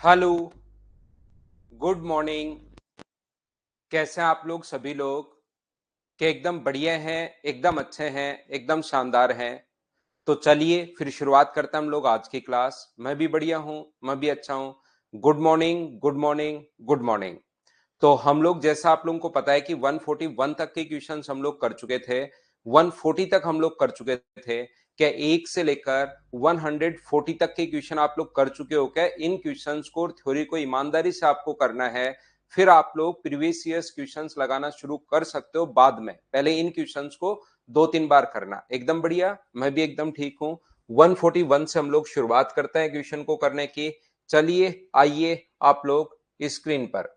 Hello, good morning. कैसे हैं आप लोग सभी लोग? कि एकदम बढ़िया हैं, एकदम अच्छे हैं, एकदम शानदार हैं। तो चलिए फिर शुरुआत करते हैं हम लोग आज की क्लास। मैं भी बढ़िया हूँ, मैं भी अच्छा हूँ। Good morning, good morning, good morning. तो हम लोग जैसा आप लोगों को पता है कि 141 तक के क्वेश्चंस हम लोग कर चुके थे। 140 तक हम लोग कर चुके थे। क्या 1 से लेकर 140 तक के क्वेश्चन आप लोग कर चुके हो? क्या इन क्वेश्चंस को, थ्योरी को ईमानदारी से आपको करना है। फिर आप लोग प्रीवियस ईयर्स क्वेश्चंस लगाना शुरू कर सकते हो बाद में। पहले इन क्वेश्चंस को 2-3 बार करना। एकदम बढ़िया, मैं भी एकदम ठीक हूँ। 141 से हम लोग शुरुआत करते हैं क्वेश्चन को करने की। चलिए आइए आप लोग स्क्रीन पर।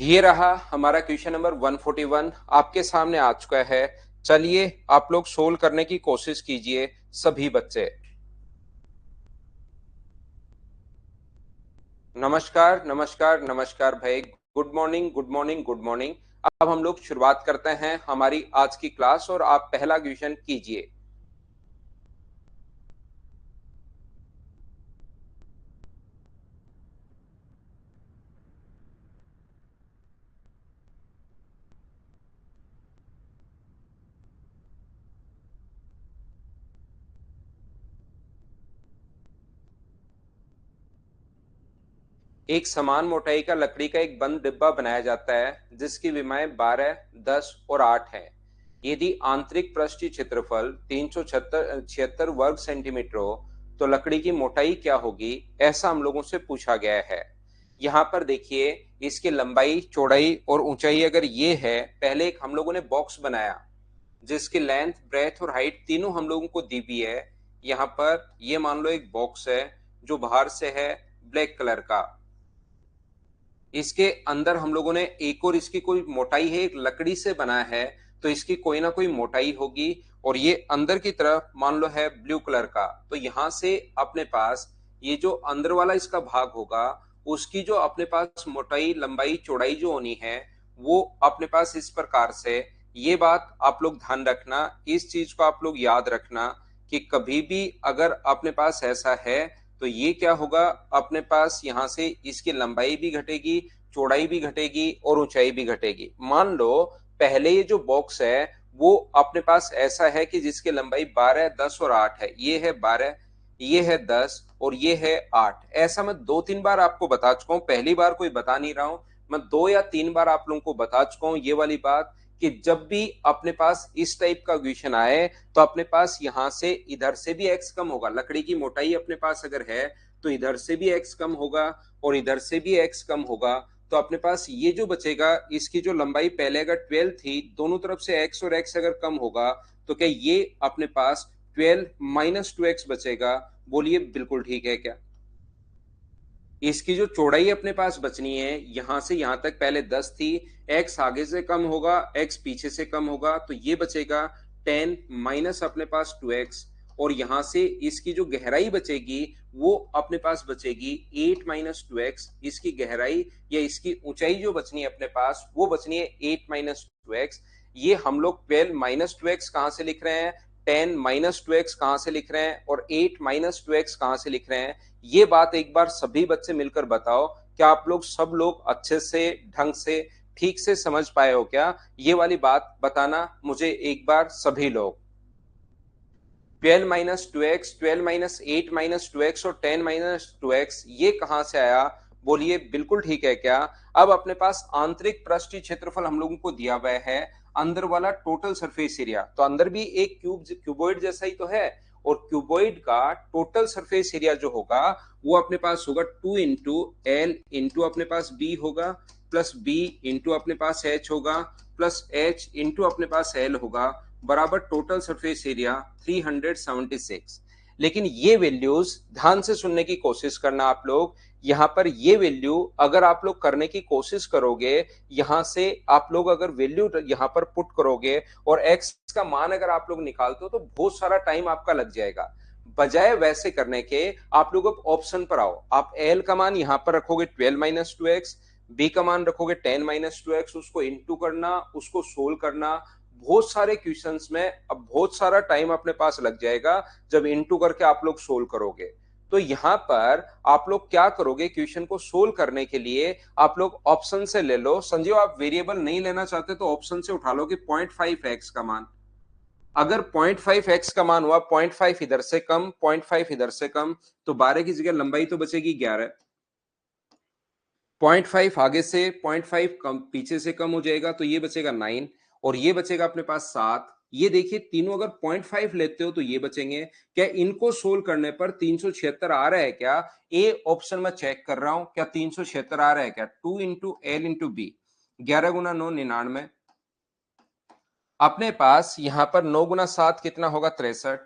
ये रहा हमारा क्वेश्चन नंबर 141 आपके सामने आ चुका है। चलिए आप लोग सोल्व करने की कोशिश कीजिए सभी बच्चे। नमस्कार नमस्कार नमस्कार भाई। Good morning, good morning, good morning. अब हम लोग शुरुआत करते हैं हमारी आज की क्लास और आप पहला क्वेश्चन कीजिए। एक समान मोटाई का लकड़ी का एक बंद डिब्बा बनाया जाता है जिसकी विमाएं 12, 10 और 8 है। यदि आंतरिक पृष्ठीय क्षेत्रफल 376 वर्ग सेंटीमीटर हो तो लकड़ी की मोटाई क्या होगी, ऐसा हम लोगों से पूछा गया है। यहाँ पर देखिए, इसकी लंबाई, चौड़ाई और ऊंचाई अगर ये है, पहले एक हम लोगों ने बॉक्स बनाया जिसकी लेंथ, ब्रेथ और हाइट तीनों हम लोगों को दी हुई है। यहाँ पर ये मान लो एक बॉक्स है जो बाहर से है ब्लैक कलर का। इसके अंदर हम लोगों ने एक और इसकी कोई मोटाई है, एक लकड़ी से बना है तो इसकी कोई ना कोई मोटाई होगी। और ये अंदर की तरफ मान लो है ब्लू कलर का, तो यहां से अपने पास ये जो अंदर वाला इसका भाग होगा उसकी जो अपने पास मोटाई, लंबाई, चौड़ाई जो होनी है वो अपने पास इस प्रकार से। ये बात आप लोग ध्यान रखना, इस चीज को आप लोग याद रखना कि कभी भी अगर अपने पास ऐसा है तो ये क्या होगा, अपने पास यहां से इसकी लंबाई भी घटेगी, चौड़ाई भी घटेगी और ऊंचाई भी घटेगी। मान लो पहले ये जो बॉक्स है वो अपने पास ऐसा है कि जिसकी लंबाई 12, 10 और 8 है। ये है 12, ये है 10 और ये है 8। ऐसा मैं 2-3 बार आपको बता चुका हूं, पहली बार कोई बता नहीं रहा हूं। मैं 2 या 3 बार आप लोगों को बता चुका हूं ये वाली बात कि जब भी अपने पास इस टाइप का क्वेश्चन आए तो अपने पास यहां से इधर से भी एक्स कम होगा। लकड़ी की मोटाई अपने पास अगर है तो इधर से भी एक्स कम होगा और इधर से भी एक्स कम होगा। तो अपने पास ये जो बचेगा, इसकी जो लंबाई पहले अगर 12 थी, दोनों तरफ से एक्स और एक्स अगर कम होगा तो क्या ये अपने पास 12 माइनस 2x बचेगा? बोलिए बिल्कुल ठीक है क्या? इसकी जो चौड़ाई अपने पास बचनी है, यहां से यहां तक पहले 10 थी, एक्स आगे से कम होगा, एक्स पीछे से कम होगा, तो ये बचेगा 10 माइनस अपने पास 2x। और यहां से इसकी जो गहराई बचेगी वो अपने पास बचेगी 8 माइनस 2x। इसकी गहराई या इसकी ऊंचाई जो बचनी है अपने पास वो बचनी है 8 माइनस 2x। ये हम लोग 12 माइनस 2x कहां से लिख रहे हैं, 10 माइनस 2x कहां से लिख रहे हैं और 8 माइनस 2x कहां से लिख रहे हैं? ये बात एक बार सभी बच्चे मिलकर बताओ, क्या आप लोग सब लोग अच्छे से, ढंग से, ठीक से समझ पाए हो क्या? ये वाली बात बताना मुझे एक बार सभी लोग। 12 minus 2x, 12 minus 8 minus 2x और 10 माइनस 2x ये कहां से आया? बोलिए बिल्कुल ठीक है क्या? अब अपने पास आंतरिक पृष्ठीय क्षेत्रफल हम लोगों को दिया हुआ है, अंदर वाला टोटल सरफेस एरिया, तो अंदर भी एक क्यूबॉइड जैसा ही तो है। और क्यूबॉइड का टोटल सरफेस एरिया जो होगा वो अपने पास होगा 2 इंटू एल इंटू अपने पास बी होगा, प्लस बी इंटू अपने पास एच होगा, प्लस एच इंटू अपने पास एल होगा, बराबर टोटल सरफेस एरिया 376। लेकिन ये वैल्यूज ध्यान से सुनने की कोशिश करना आप लोग। यहां पर ये वैल्यू अगर आप लोग करने की कोशिश करोगे, यहां से आप लोग अगर वैल्यू यहां पर पुट करोगे और एक्स का मान अगर आप लोग निकालते हो तो बहुत सारा टाइम आपका लग जाएगा। बजाय वैसे करने के आप लोग अब ऑप्शन पर आओ, आप एल का मान यहां पर रखोगे 12 माइनस 2x, b का मान रखोगे 10 माइनस 2x, उसको इंटू करना, उसको सोल्व करना, बहुत सारे क्वेश्चंस में अब बहुत सारा टाइम अपने पास लग जाएगा जब इंटू करके आप लोग सोल्व करोगे। तो यहां पर आप लोग क्या करोगे, क्वेश्चन को सोल्व करने के लिए आप लोग ऑप्शन से ले लो। संजीव आप वेरिएबल नहीं लेना चाहते तो ऑप्शन से उठा लो कि 0.5x का मान, अगर 0.5x का मान हुआ, 0.5 इधर से कम, 0.5 इधर से कम, तो 12 की जगह लंबाई तो बचेगी 11। 0.5 आगे से, 0.5 कम पीछे से कम हो जाएगा तो ये बचेगा 9, और ये बचेगा अपने पास 7। ये देखिए तीनों अगर 0.5 लेते हो तो ये बचेंगे। क्या इनको सोल्व करने पर 376 आ रहा है क्या? ए ऑप्शन में चेक कर रहा हूं, क्या 376 आ रहा है क्या? 2 इंटू एल इंटू बी, 11 गुना 9 99। अपने पास यहां पर 9 गुना 7 कितना होगा? 63,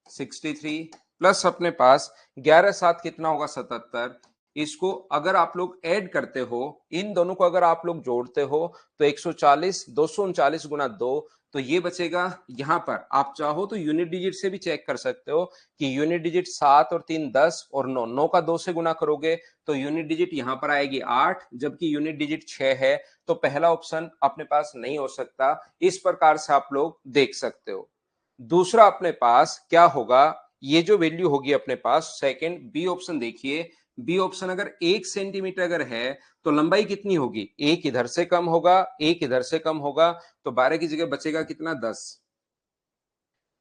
63 प्लस अपने पास 11 7 कितना होगा? 77। इसको अगर आप लोग ऐड करते हो, इन दोनों को अगर आप लोग जोड़ते हो तो 140, 239 गुना 2, तो ये बचेगा। यहां पर आप चाहो तो यूनिट डिजिट से भी चेक कर सकते हो कि यूनिट डिजिट 7 और 3 10 और 9, 9 का 2 से गुना करोगे तो यूनिट डिजिट यहां पर आएगी 8, जबकि यूनिट डिजिट 6 है। तो पहला ऑप्शन अपने पास नहीं हो सकता। इस प्रकार से आप लोग देख सकते हो। दूसरा अपने पास क्या होगा, ये जो वैल्यू होगी अपने पास सेकंड बी ऑप्शन देखिए। बी ऑप्शन अगर 1 सेंटीमीटर अगर है तो लंबाई कितनी होगी? एक इधर से कम होगा, एक इधर से कम होगा, तो 12 की जगह बचेगा कितना? 10।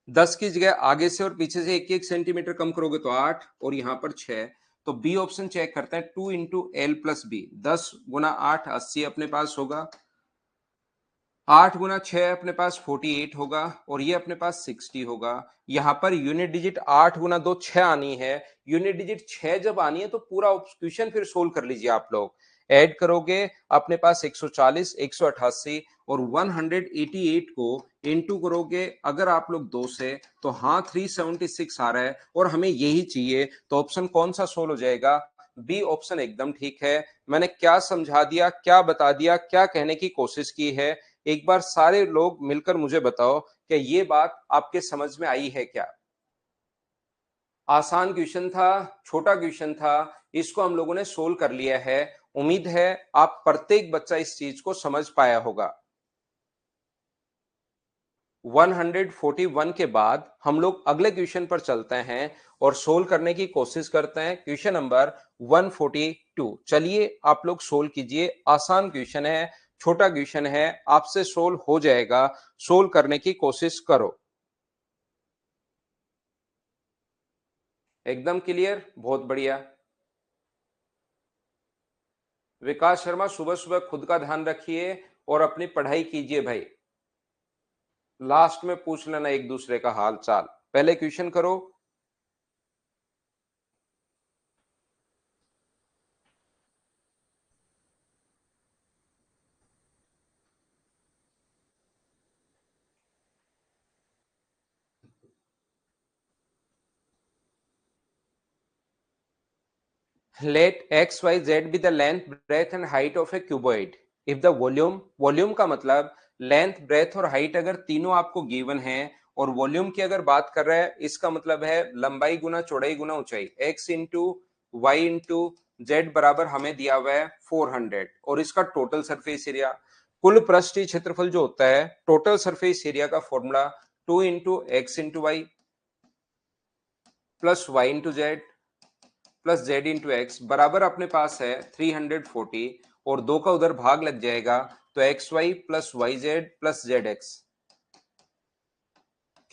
10 की जगह आगे से और पीछे से 1 1 सेंटीमीटर कम करोगे तो 8, और यहां पर 6। तो बी ऑप्शन चेक करते हैं, 2 इंटू एल प्लस बी, 10 गुना 8 80 अपने पास होगा, 8 गुना 6 अपने पास 48 होगा, और ये अपने पास 60 होगा। यहां पर यूनिट डिजिट 8 गुना 2 6 आनी है। यूनिट डिजिट 6 जब आनी है तो पूरा क्वेश्चन फिर सोल्व कर लीजिए आप लोग। ऐड करोगे अपने पास 140, 188 और 188 को इनटू करोगे अगर आप लोग 2 से, तो हाँ 376 आ रहा है और हमें यही चाहिए। तो ऑप्शन कौन सा सोल्व हो जाएगा? बी ऑप्शन एकदम ठीक है। मैंने क्या समझा दिया, क्या बता दिया, क्या कहने की कोशिश की है, एक बार सारे लोग मिलकर मुझे बताओ कि ये बात आपके समझ में आई है क्या? आसान क्वेश्चन था, छोटा क्वेश्चन था, इसको हम लोगों ने सोल्व कर लिया है। उम्मीद है आप प्रत्येक बच्चा इस चीज को समझ पाया होगा। 141 के बाद हम लोग अगले क्वेश्चन पर चलते हैं और सोल्व करने की कोशिश करते हैं। क्वेश्चन नंबर 142, चलिए आप लोग सोल्व कीजिए। आसान क्वेश्चन है, छोटा क्वेश्चन है, आपसे सोल्व हो जाएगा। सोल्व करने की कोशिश करो। एकदम क्लियर, बहुत बढ़िया। विकास शर्मा सुबह सुबह खुद का ध्यान रखिए और अपनी पढ़ाई कीजिए भाई। लास्ट में पूछ लेना एक दूसरे का हाल चाल, पहले क्वेश्चन करो। Let x y z be the length, breadth and height of a cuboid. If the volume का मतलब लेंथ, ब्रेथ और हाइट अगर तीनों आपको गिवन है, और वॉल्यूम की अगर बात कर रहा है इसका मतलब है लंबाई गुना चौड़ाई गुना ऊंचाई, x into Y into Z बराबर हमें दिया हुआ है 400, और इसका टोटल सरफेस एरिया, कुल पृष्ठीय क्षेत्रफल जो होता है, टोटल सरफेस एरिया का formula 2 into X into Y plus Y into Z plus Z into X बराबर अपने पास है 340, और दो का उधर भाग लग जाएगा तो X Y plus Y Z plus Z X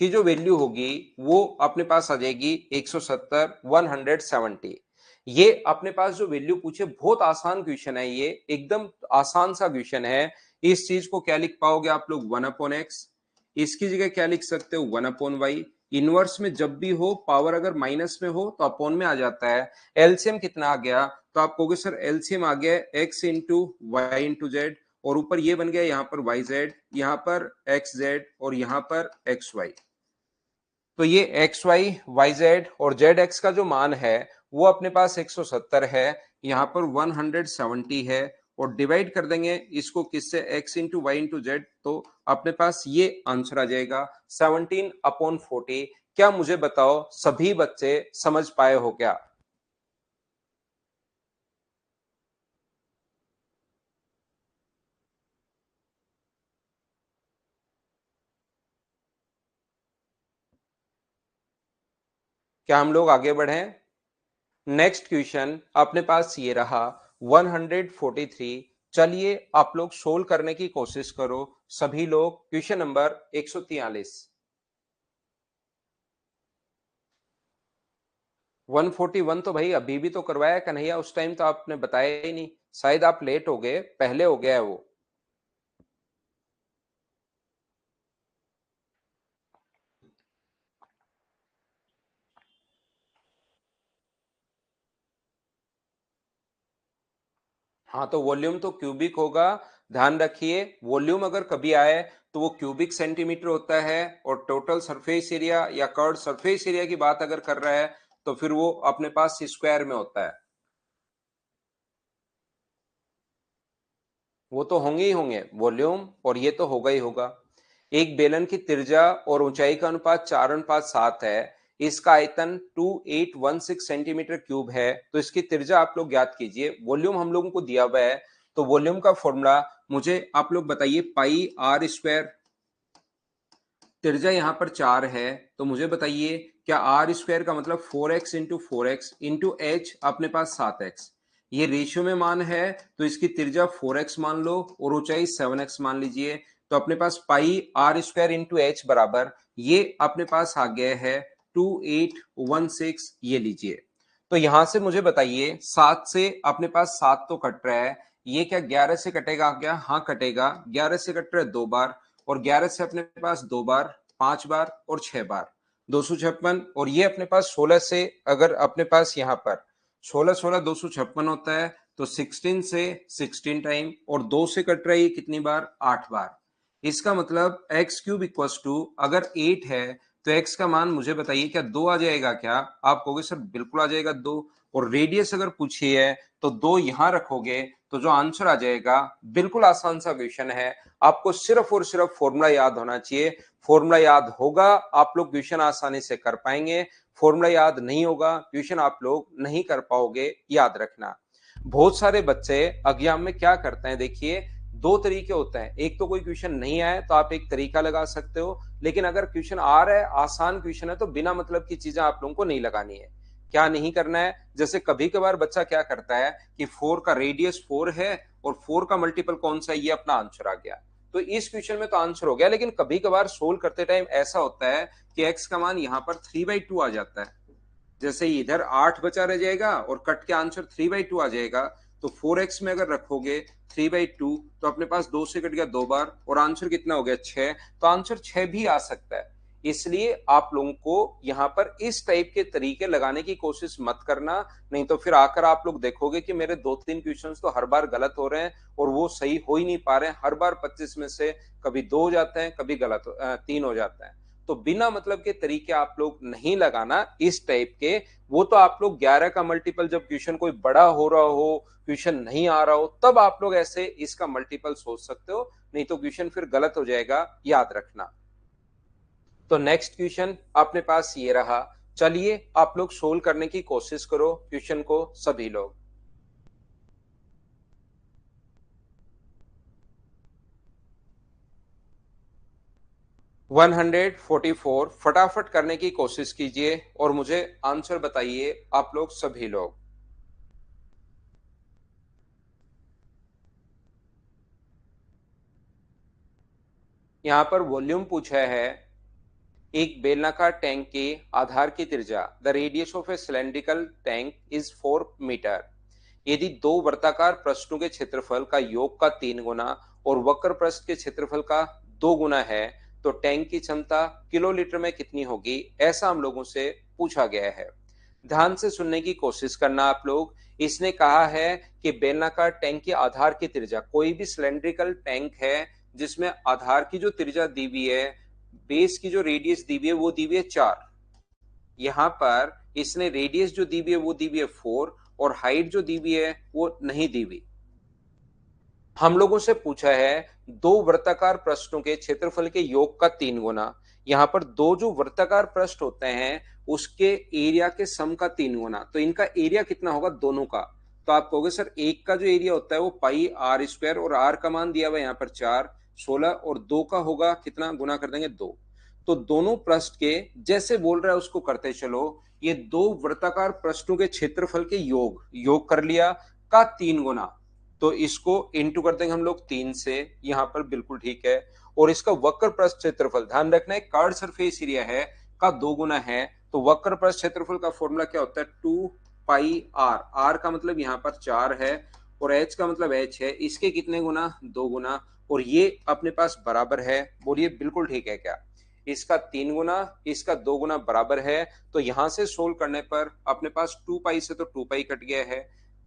की जो वैल्यू होगी वो अपने पास आ जाएगी 170, 170। ये अपने पास जो वैल्यू पूछे, बहुत आसान क्वेश्चन है, ये एकदम आसान सा क्वेश्चन है। इस चीज को क्या लिख पाओगे आप लोग? 1/x। इसकी जगह क्या लिख सकते हो? 1/y। इनवर्स में जब भी हो पावर अगर माइनस में हो तो अपॉन में आ जाता है। एलसीएम कितना आ गया? तो आप कहोगे सर एलसीएम आ गया x into Y into Z, और ऊपर ये बन गया यहाँ पर वाई जेड, यहाँ पर एक्स जेड और यहाँ पर एक्स वाई। तो ये एक्स वाई वाई जेड और जेड एक्स का जो मान है वो अपने पास 170 है, यहाँ पर 170 है, और डिवाइड कर देंगे इसको किससे? x into Y into Z, तो अपने पास ये आंसर आ जाएगा 17/40। क्या मुझे बताओ सभी बच्चे समझ पाए हो क्या? क्या हम लोग आगे बढ़ें? नेक्स्ट क्वेश्चन अपने पास ये रहा 143। चलिए आप लोग सोल्व करने की कोशिश करो सभी लोग। Question number 143। 141 तो भाई अभी भी तो करवाया कन्हैया, उस टाइम तो आपने बताया ही नहीं, शायद आप लेट हो गए, पहले हो गया है वो। हाँ तो वॉल्यूम तो क्यूबिक होगा। ध्यान रखिए वॉल्यूम अगर कभी आए तो वो क्यूबिक सेंटीमीटर होता है, और टोटल सरफेस एरिया या कर्व सरफेस एरिया की बात अगर कर रहा है तो फिर वो अपने पास स्क्वायर में होता है। वो तो होंगे ही होंगे वॉल्यूम, और ये तो होगा ही होगा। एक बेलन की त्रिज्या और ऊंचाई का अनुपात 4:7 है। इसका आयतन 2816 सेंटीमीटर क्यूब है, तो इसकी त्रिज्या आप लोग ज्ञात कीजिए। वॉल्यूम हम लोगों को दिया हुआ है, तो वॉल्यूम का फॉर्मूला मुझे आप लोग बताइए, पाई आर स्क्वायर। त्रिज्या यहाँ पर 4 है, तो मुझे बताइए क्या आर स्क्वायर का मतलब 4x into 4x into H अपने पास 7x। ये रेशियो में मान है, तो इसकी त्रिज्या 4x मान लो और ऊंचाई 7x मान लीजिए। तो अपने पास पाई आर स्क्वायर इंटू एच बराबर ये अपने पास आ गया है 2816, ये लीजिए। तो यहां से मुझे बताइए 7 से अपने पास 7 तो कट रहा है, ये क्या 11 से कटेगा क्या? हाँ कटेगा, 11 से कट रहा है 2 बार, और 11 से अपने पास 2 बार, 5 बार और 6 बार, 256। और ये अपने पास 16 से अगर अपने पास यहाँ पर 16 16 256 होता है, तो 16 से 16 टाइम, और 2 से कट रही है कितनी बार? 8 बार। इसका मतलब एक्स क्यूब इक्वल टू अगर 8 है तो एक्स का मान मुझे बताइए क्या 2 आ जाएगा क्या? आप कहोगे सर बिल्कुल आ जाएगा 2। और रेडियस अगर पूछी है तो 2 यहां रखोगे तो जो आंसर आ जाएगा, बिल्कुल आसान सा क्वेश्चन है। आपको सिर्फ और सिर्फ फॉर्मूला याद होना चाहिए। फॉर्मूला याद होगा आप लोग क्वेश्चन आसानी से कर पाएंगे, फॉर्मूला याद नहीं होगा क्वेश्चन आप लोग नहीं कर पाओगे, याद रखना। बहुत सारे बच्चे एग्जाम में क्या करते हैं, देखिए दो तरीके होते हैं। एक तो कोई क्वेश्चन नहीं आए तो आप एक तरीका लगा सकते हो, लेकिन अगर क्वेश्चन आ रहा है, आसान क्वेश्चन है, तो बिना मतलब की चीजें आप लोगों को नहीं लगानी है। क्या नहीं करना है? जैसे कभी कभार बच्चा क्या करता है कि 4 का रेडियस 4 है और 4 का मल्टीपल कौन सा है, ये अपना आंसर आ गया। तो इस क्वेश्चन में तो आंसर हो गया, लेकिन कभी कभार सोल्व करते टाइम ऐसा होता है कि एक्स का मान यहाँ पर 3/2 आ जाता है। जैसे इधर 8 बचा रह जाएगा और कट के आंसर 3/2 आ जाएगा। तो 4x में अगर रखोगे 3/2, तो अपने पास 2 से कट गया 2 बार, और आंसर कितना हो गया? 6। तो आंसर 6 भी आ सकता है। इसलिए आप लोगों को यहाँ पर इस टाइप के तरीके लगाने की कोशिश मत करना, नहीं तो फिर आकर आप लोग देखोगे कि मेरे 2-3 क्वेश्चंस तो हर बार गलत हो रहे हैं और वो सही हो ही नहीं पा रहे हैं। हर बार 25 में से कभी 2 हो जाते हैं, कभी गलत 3 हो जाता है। तो बिना मतलब के तरीके आप लोग नहीं लगाना इस टाइप के। वो तो आप लोग 11 का मल्टीपल जब क्वेश्चन कोई बड़ा हो रहा हो, क्वेश्चन नहीं आ रहा हो, तब आप लोग ऐसे इसका मल्टीपल सोच सकते हो, नहीं तो क्वेश्चन फिर गलत हो जाएगा, याद रखना। तो नेक्स्ट क्वेश्चन अपने पास ये रहा। चलिए आप लोग सोल्व करने की कोशिश करो क्वेश्चन को सभी लोग। 144 फटाफट करने की कोशिश कीजिए और मुझे आंसर बताइए आप लोग सभी लोग। यहाँ पर वॉल्यूम पूछा है, एक बेलनाकार टैंक के आधार की त्रिज्या, the radius of a cylindrical tank is 4 metre. यदि दो वर्ताकार पृष्ठों के क्षेत्रफल का योग का 3 गुना और वक्र पृष्ठ के क्षेत्रफल का 2 गुना है, तो टैंक की क्षमता किलोलीटर में कितनी होगी? ऐसा हम लोगों से पूछा गया है। ध्यान से सुनने की कोशिश करना आप लोग। इसने कहा है कि बेलनाकार टैंक के आधार की त्रिज्या, कोई भी सिलेंड्रिकल टैंक है जिसमें आधार की जो त्रिज्या दी हुई है, बेस की जो रेडियस दी हुई है वो दी हुई है 4। यहाँ पर इसने रेडियस जो दी हुई है वो दी हुई है 4, और हाइट जो दी हुई है वो नहीं दी हुई। हम लोगों से पूछा है दो वर्ताकार पृष्ठों के क्षेत्रफल के योग का 3 गुना। यहाँ पर दो जो वर्ताकार पृष्ठ होते हैं उसके एरिया के सम का 3 गुना, तो इनका एरिया कितना होगा दोनों का? तो आप कहोगे सर एक का जो एरिया होता है वो पाई आर स्क्वायर, और आर का मान दिया हुआ है यहाँ पर 4, 16, और 2 का होगा कितना? गुना कर देंगे 2। तो दोनों पृष्ठ के जैसे बोल रहा है उसको करते चलो। ये दो वृत्ताकार पृष्ठों के क्षेत्रफल के योग कर लिया का 3 गुना, तो इसको इंटू कर देंगे हम लोग 3 से, यहां पर बिल्कुल ठीक है। और इसका वक्र पृष्ठ क्षेत्रफल, ध्यान रखना है कर्व सरफेस एरिया है का 2 गुना है, तो वक्र पृष्ठ क्षेत्रफल का फॉर्मूला क्या होता है, 2 पाई आर। आर का मतलब यहाँ पर 4 है और एच का मतलब एच है, इसके कितने गुना, 2 गुना। और ये अपने पास बराबर है, बोलिए बिल्कुल ठीक है क्या, इसका 3 गुना इसका 2 गुना बराबर है। तो यहां से सोल्व करने पर अपने पास 2 पाई से तो 2 पाई कट गया है,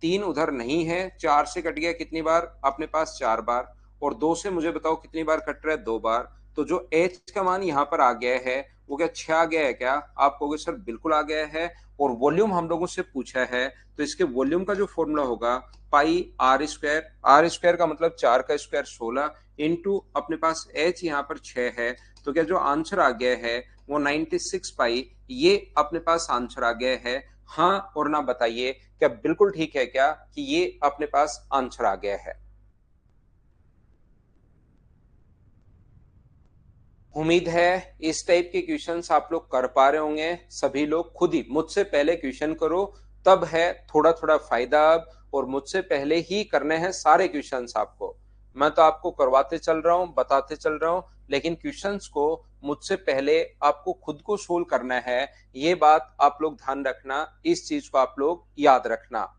3 उधर नहीं है, 4 से कट गया कितनी बार, अपने पास 4 बार, और 2 से मुझे बताओ कितनी बार कट रहा है, 2 बार। तो जो एच का मान यहाँ पर आ गया है वो क्या 6 आ गया है क्या, आप कहोगे सर बिल्कुल आ गया है। और वॉल्यूम हम लोगों से पूछा है, तो इसके वॉल्यूम का जो फॉर्मूला होगा पाई आर स्क्वायर का मतलब 4 का स्क्वायर 16 इंटू अपने पास एच यहाँ पर 6 है। तो क्या जो आंसर आ गया है वो 96 पाई, ये अपने पास आंसर आ गया है। हाँ और ना बताइए, क्या बिल्कुल ठीक है क्या कि ये अपने पास आंसर आ गया है। उम्मीद है इस टाइप के क्वेश्चंस आप लोग कर पा रहे होंगे। सभी लोग खुद ही मुझसे पहले क्वेश्चन करो, तब है थोड़ा थोड़ा फायदा अब। और मुझसे पहले ही करने हैं सारे क्वेश्चंस आपको। मैं तो आपको करवाते चल रहा हूँ, बताते चल रहा हूँ, लेकिन क्वेश्चंस को मुझसे पहले आपको खुद को सोल्व करना है। ये बात आप लोग ध्यान रखना, इस चीज को आप लोग याद रखना।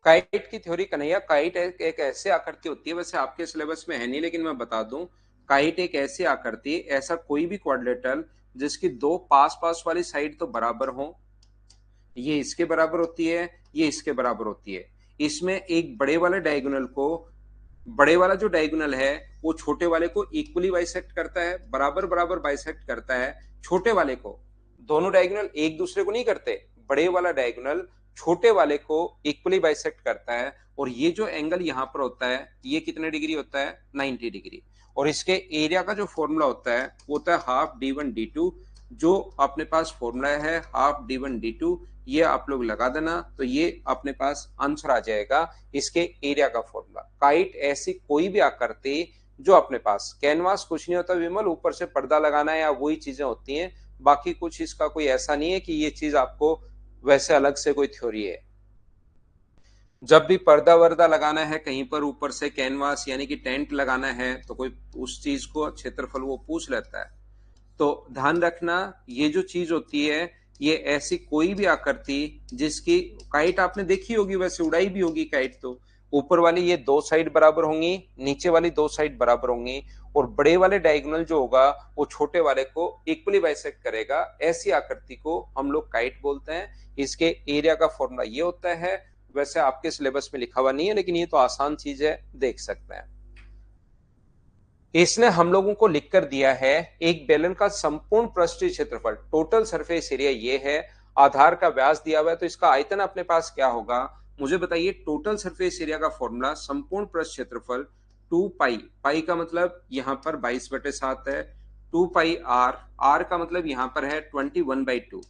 काइट की थ्योरी, कन्हैया काइट एक ऐसी आकृति होती है, वैसे आपके सिलेबस में है नहीं लेकिन मैं बता दूं। काइट एक ऐसी आकृति, ऐसा कोई भी क्वाड्रिलेटरल जिसकी दो पास पास वाली साइड तो बराबर हो, ये इसके बराबर होती है, ये इसके बराबर होती है। इसमें एक बड़े वाले डायगोनल को, बड़े वाला जो डायगोनल है वो छोटे वाले को इक्वली बाइसेक्ट करता है, बराबर बराबर बाइसेक्ट करता है। छोटे वाले को, दोनों डायगोनल एक दूसरे को नहीं करते, बड़े वाला डायगोनल छोटे वाले को इक्वली बाइसेक्ट करता है। और ये जो एंगल यहाँ पर होता है ये कितने डिग्री होता है, 90 डिग्री। और इसके एरिया का जो फॉर्मूला होता है वो होता है हाफ d1 d2। जो अपने पास फॉर्मूला है हाफ d1 d2, ये आप लोग लगा देना, तो ये अपने पास आंसर आ जाएगा इसके एरिया का फॉर्मूला। काइट ऐसी कोई भी आकृति जो अपने पास, कैनवास कुछ नहीं होता विमल, ऊपर से पर्दा लगाना है या वही चीजें होती हैं, बाकी कुछ इसका कोई ऐसा नहीं है कि ये चीज आपको वैसे अलग से कोई थ्योरी है। जब भी पर्दा वर्दा लगाना है कहीं पर, ऊपर से कैनवास यानी कि टेंट लगाना है, तो कोई उस चीज को क्षेत्रफल वो पूछ लेता है। तो ध्यान रखना, ये जो चीज होती है ये ऐसी कोई भी आकृति जिसकी, काइट आपने देखी होगी, वैसे उड़ाई भी होगी काइट, तो ऊपर वाली ये दो साइड बराबर होंगी, नीचे वाली दो साइड बराबर होंगी, और बड़े वाले डायगोनल जो होगा वो छोटे वाले को इक्वली बाइसेक्ट करेगा। ऐसी आकृति को हम लोग काइट बोलते हैं। इसके एरिया का फॉर्मूला ये होता है, वैसे आपके सिलेबस में लिखा हुआ नहीं है लेकिन ये तो आसान चीज है, देख सकते हैं। इसने हम लोगों को लिखकर दिया है एक बेलन का संपूर्ण पृष्ठीय क्षेत्रफल, टोटल सरफेस एरिया ये है, आधार का व्यास दिया हुआ है, तो इसका आयतन अपने पास क्या होगा, मुझे बताइए। टोटल सरफेस एरिया का फॉर्मूला संपूर्ण पृष्ठ क्षेत्रफल 2 पाई, पाई का मतलब यहाँ पर 22/7 है, 2 पाई आर, आर का मतलब यहाँ पर है 21/2।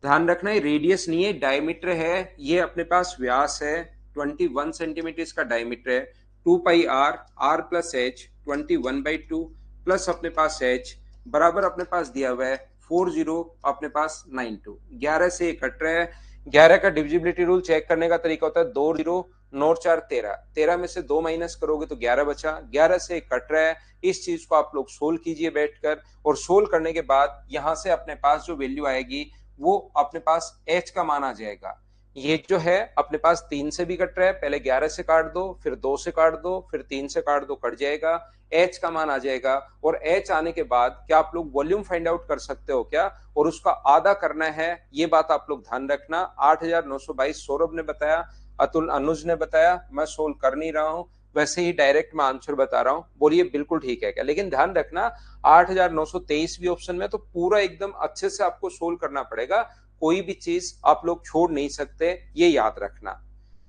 ध्यान रखना ये रेडियस नहीं है, डायमीटर है, ये अपने पास व्यास है, 21 सेंटीमीटर इसका डायमीटर है। 2 pi r, are plus h 21/2 plus अपने पास एच बराबर अपने पास दिया हुआ है 40, अपने पास 92। 11 से कट रहा है, 11 का डिविजिबिलिटी रूल चेक करने का तरीका होता है 2 0 9 4 13, 13 में से 2 माइनस करोगे तो 11 बचा, 11 से कट रहा है। इस चीज को आप लोग सोल्व कीजिए बैठकर, और सोल्व करने के बाद यहां से अपने पास जो वैल्यू आएगी वो अपने पास एच का मान आ जाएगा। ये जो है अपने पास 3 से भी कट रहा है, पहले 11 से काट दो, फिर 2 से काट दो, फिर 3 से काट दो, कट जाएगा, एच का मान आ जाएगा। और एच आने के बाद क्या आप लोग वॉल्यूम फाइंड आउट कर सकते हो क्या, और उसका आधा करना है, ये बात आप लोग ध्यान रखना। 8922 सौरभ ने बताया, अतुल अनुज ने बताया, मैं सोल्व कर नहीं रहा हूं, वैसे ही डायरेक्ट मैं आंसर बता रहा हूं, बोलिए बिल्कुल ठीक है क्या। लेकिन ध्यान रखना 8923 भी ऑप्शन में, तो पूरा एकदम अच्छे से आपको सोल्व करना पड़ेगा, कोई भी चीज आप लोग छोड़ नहीं सकते, ये याद रखना।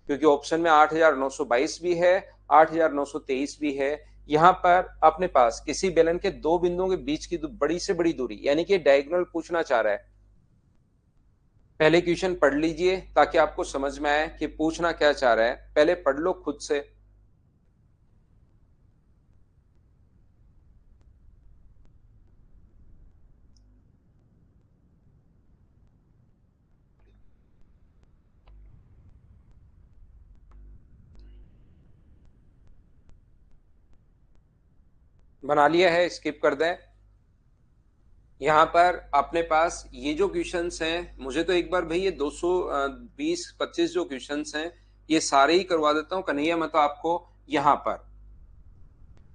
क्योंकि ऑप्शन में 8,922 भी है, 8,923 भी है। यहां पर अपने पास किसी बेलन के दो बिंदुओं के बीच की बड़ी से बड़ी दूरी, यानी कि डायगोनल पूछना चाह रहा है। पहले क्वेश्चन पढ़ लीजिए ताकि आपको समझ में आए कि पूछना क्या चाह रहा है, पहले पढ़ लो खुद से। बना लिया है, स्किप कर दें। यहाँ पर अपने पास ये जो क्वेश्चंस हैं, मुझे तो एक बार भाई ये 220-25 जो क्वेश्चंस हैं ये सारे ही करवा देता हूँ कन्हैया। मैं तो आपको यहाँ पर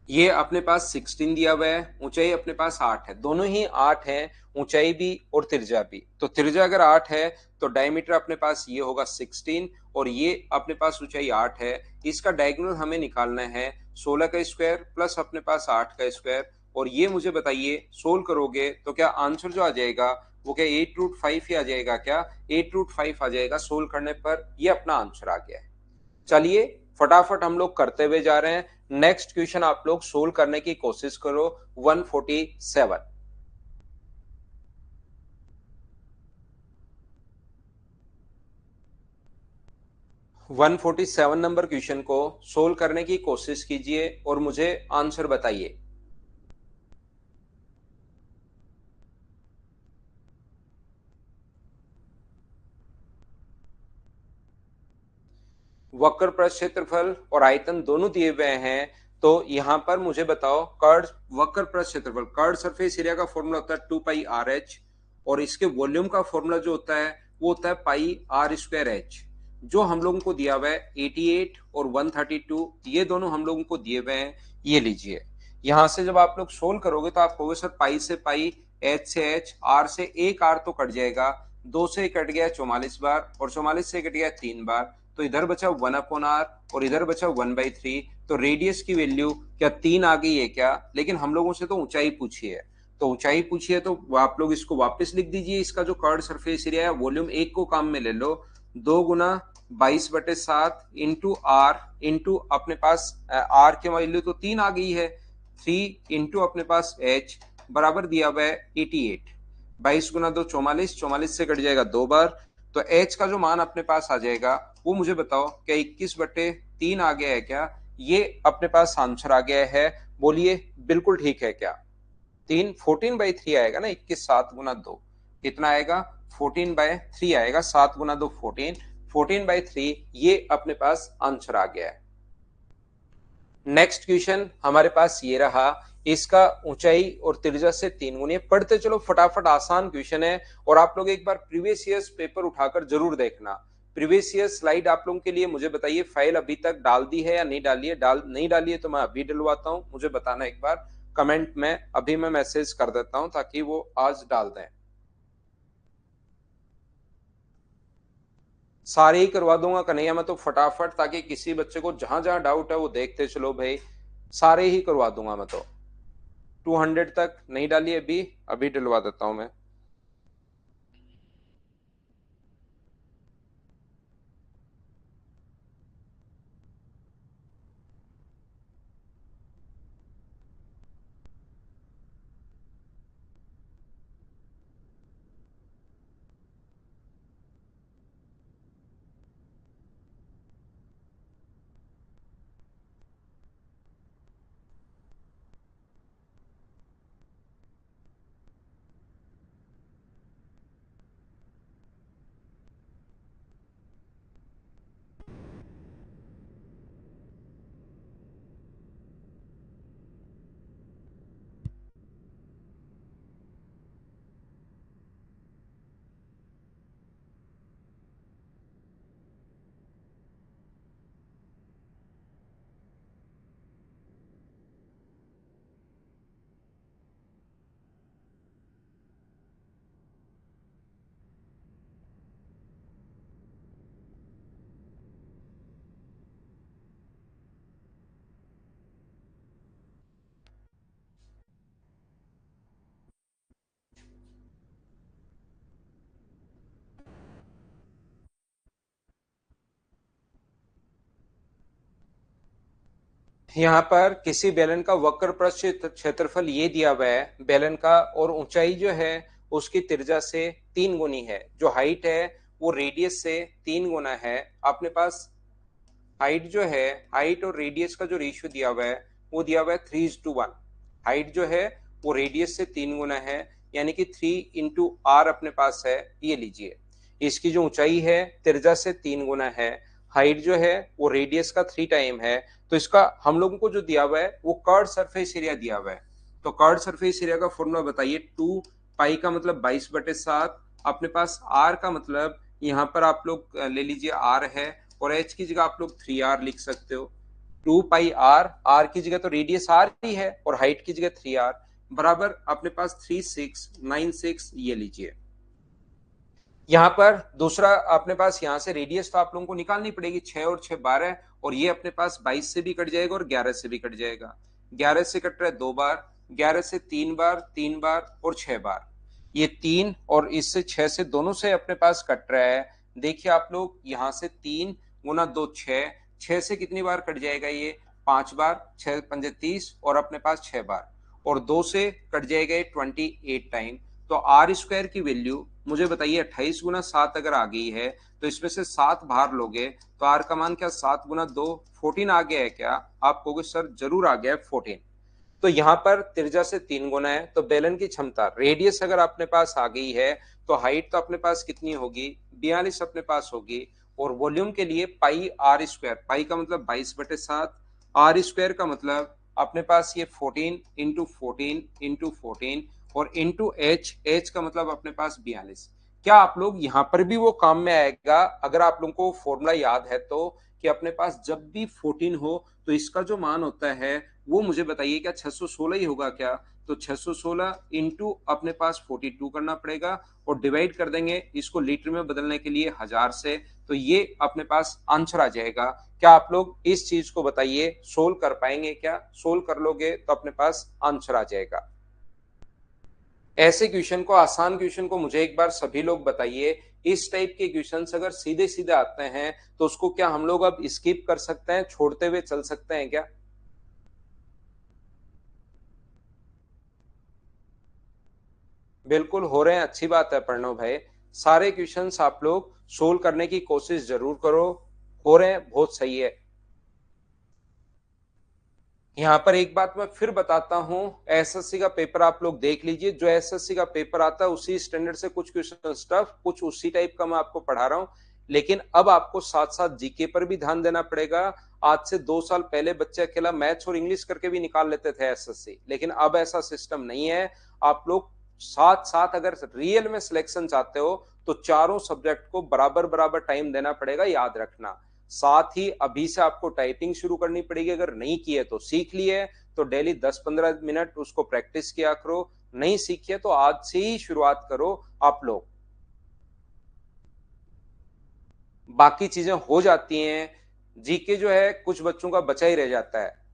ये अपने पास 16 दिया हुआ है, ऊंचाई अपने पास 8 है, दोनों ही 8 है, ऊंचाई भी और त्रिज्या भी। तो त्रिज्या अगर 8 है तो डायमीटर अपने पास ये होगा 16, और ये अपने पास ऊंचाई 8 है। इसका डायगोनल हमें निकालना है 16 का स्क्वायर प्लस अपने पास 8 का स्क्वायर। और ये मुझे बताइए सोल्व करोगे तो क्या आंसर जो आ जाएगा वो क्या 8√5 ही आ जाएगा? क्या 8√5 आ जाएगा सोल्व करने पर? ये अपना आंसर आ गया है। चलिए फटाफट हम लोग करते हुए जा रहे हैं। नेक्स्ट क्वेश्चन आप लोग सोल्व करने की कोशिश करो। 147। 147 नंबर क्वेश्चन को सोल्व करने की कोशिश कीजिए और मुझे आंसर बताइए। वक्र पृष्ठ क्षेत्रफल और आयतन दोनों दिए हुए हैं। तो यहां पर मुझे बताओ कर्ड वक्र पृष्ठ क्षेत्रफल, कर्ड सरफेस एरिया का फॉर्मूला होता है 2πr/h, और इसके वॉल्यूम का फॉर्मूला जो होता है वो होता है πr²h। जो हम लोगों को दिया हुआ है 88 और 132, ये दोनों हम लोगों को दिए हुए हैं। ये लीजिए, यहां से जब आप लोग सोल्व करोगे तो आप कहोगे सर पाई से पाई, एच से एच, आर से एक आर तो कट जाएगा, दो से कट गया 44 बार, और 44 से कट गया 3 बार, तो इधर बचा 1/r और इधर बचा 1/3। तो रेडियस की वैल्यू क्या 3 आ गई है क्या? लेकिन हम लोगों से तो ऊंचाई पूछी है, तो ऊंचाई पूछी है तो आप लोग इसको वापस लिख दीजिए। इसका जो कर्ड सरफेस एरिया है वॉल्यूम एक को काम में ले लो, 2 × 22/7 इंटू आर इंटू अपने पास आर की वैल्यू तो 3 आ गई है, 3 इंटू अपने पास एच बराबर दिया हुआ है 88। 22 × 2 44, 44 से कट जाएगा 2 बार, तो एच का जो मान अपने पास आ जाएगा वो मुझे बताओ क्या 21/3 आ गया है क्या? ये अपने पास आंसर आ गया है। बोलिए बिल्कुल ठीक है क्या? 14/3 आएगा ना, 21 7 × 2 कितना आएगा? 14/3 आएगा, 7 × 2 14, 14/3 ये अपने पास आंसर आ गया है। नेक्स्ट क्वेश्चन हमारे पास ये रहा, इसका ऊंचाई और त्रिज्या से 3 गुनी है। पढ़ते चलो फटाफट, आसान क्वेश्चन है। और आप लोग एक बार प्रीवियस ईयर्स पेपर उठाकर जरूर देखना। प्रीवियस ईयर स्लाइड आप लोगों के लिए मुझे बताइए फाइल अभी तक डाल दी है या नहीं डाली है? नहीं डाली है तो मैं अभी डलवाता हूं, मुझे बताना एक बार कमेंट में, अभी मैं मैसेज कर देता हूं ताकि वो आज डाल दें। सारे ही करवा दूंगा कन्हैया मैं तो फटाफट, ताकि किसी बच्चे को जहां जहां डाउट है वो देखते चलो भाई। सारे ही करवा दूंगा मैं तो। 200 तक नहीं डाली अभी, अभी डलवा देता हूं मैं। यहाँ पर किसी बेलन का वक्र पृष्ठ क्षेत्रफल ये दिया हुआ है बेलन का, और ऊंचाई जो है उसकी त्रिज्या से 3 गुनी है। जो हाइट है वो रेडियस से 3 गुना है। अपने पास हाइट जो है, हाइट और रेडियस का जो रेशियो दिया हुआ है वो दिया हुआ है 3:1। हाइट जो है वो रेडियस से 3 गुना है, यानी कि 3 × r अपने पास है। ये लीजिए, इसकी जो ऊंचाई है त्रिज्या से 3 गुना है, हाइट जो है वो रेडियस का 3 टाइम है। तो इसका हम लोगों को जो दिया हुआ है वो कर्ड सरफेस एरिया दिया हुआ है। तो कर्ड सरफेस एरिया का फॉर्मूला बताइए। 2 पाई का मतलब 22/7, अपने पास r का मतलब यहाँ पर आप लोग ले लीजिए r है, और h की जगह आप लोग 3r लिख सकते हो। 2 पाई r की जगह तो रेडियस r ही है, और हाइट की जगह 3r बराबर अपने पास 3696। ये लीजिए, यहाँ पर दूसरा अपने पास यहाँ से रेडियस तो आप लोगों को निकालनी पड़ेगी। 6 और 6 12, और ये अपने पास 22 से भी कट जाएगा और 11 से भी कट जाएगा। 11 से कट रहा है 2 बार, 11 से 3 बार, 3 बार और 6 बार। ये 3 और इससे 6 से दोनों से अपने पास कट रहा है। देखिए आप लोग, यहाँ से 3 × 2 6, 6 से कितनी बार कट जाएगा ये? 5 बार, 6 पंजे 30, और अपने पास 6 बार, और 2 से कट जाएगा ये 28 टाइम। तो आर स्क्वायर की वैल्यू मुझे बताइए 28 × 7 अगर आ गई है, तो इसमें से 7 बाहर लोगे तो आर का मान क्या 7 × 2 14 आ गया है क्या? आप कहोगे सर जरूर आ गया है 14। तो यहाँ पर त्रिज्या से 3 गुना है, तो बेलन की क्षमता रेडियस अगर अपने पास आ गई है तो हाइट तो अपने पास कितनी होगी? 42 अपने पास होगी। और वॉल्यूम के लिए पाई आर स्क्वायर, पाई का मतलब 22/7, आर स्क्वायर का मतलब अपने पास ये 14 × 14 × 14, और इंटू एच का मतलब अपने पास 42। क्या आप लोग यहाँ पर भी वो काम में आएगा अगर आप लोगों को फॉर्मूला याद है तो, कि अपने पास जब भी 14 हो तो इसका जो मान होता है वो मुझे बताइए क्या 616 ही होगा क्या? तो 616 इंटू अपने पास 42 करना पड़ेगा, और डिवाइड कर देंगे इसको लीटर में बदलने के लिए 1000 से, तो ये अपने पास आंसर आ जाएगा। क्या आप लोग इस चीज को बताइए सोल्व कर पाएंगे क्या? सोल्व कर लोगे तो अपने पास आंसर आ जाएगा। ऐसे क्वेश्चन को, आसान क्वेश्चन को मुझे एक बार सभी लोग बताइए, इस टाइप के क्वेश्चंस अगर सीधे सीधे आते हैं तो उसको क्या हम लोग अब स्किप कर सकते हैं, छोड़ते हुए चल सकते हैं क्या? बिल्कुल हो रहे हैं, अच्छी बात है प्रणव भाई। सारे क्वेश्चंस आप लोग सोल्व करने की कोशिश जरूर करो। हो रहे हैं, बहुत सही है। यहाँ पर एक बात मैं फिर बताता हूँ, एसएससी का पेपर आप लोग देख लीजिए। जो एसएससी का पेपर आता है उसी स्टैंडर्ड से कुछ क्वेश्चन टफ, कुछ उसी टाइप का मैं आपको पढ़ा रहा हूँ। लेकिन अब आपको साथ साथ जीके पर भी ध्यान देना पड़ेगा। आज से 2 साल पहले बच्चे अकेला मैथ्स और इंग्लिश करके भी निकाल लेते थे एसएससी, लेकिन अब ऐसा सिस्टम नहीं है। आप लोग साथ साथ अगर रियल में सिलेक्शन चाहते हो तो चारों सब्जेक्ट को बराबर बराबर टाइम देना पड़ेगा, याद रखना। साथ ही अभी से आपको टाइपिंग शुरू करनी पड़ेगी, अगर नहीं की है तो सीख लिए तो डेली 10-15 मिनट उसको प्रैक्टिस किया करो। नहीं सीखी है तो आज से ही शुरुआत करो आप लोग। बाकी चीजें हो जाती हैं, जीके जो है कुछ बच्चों का बचा ही रह जाता है।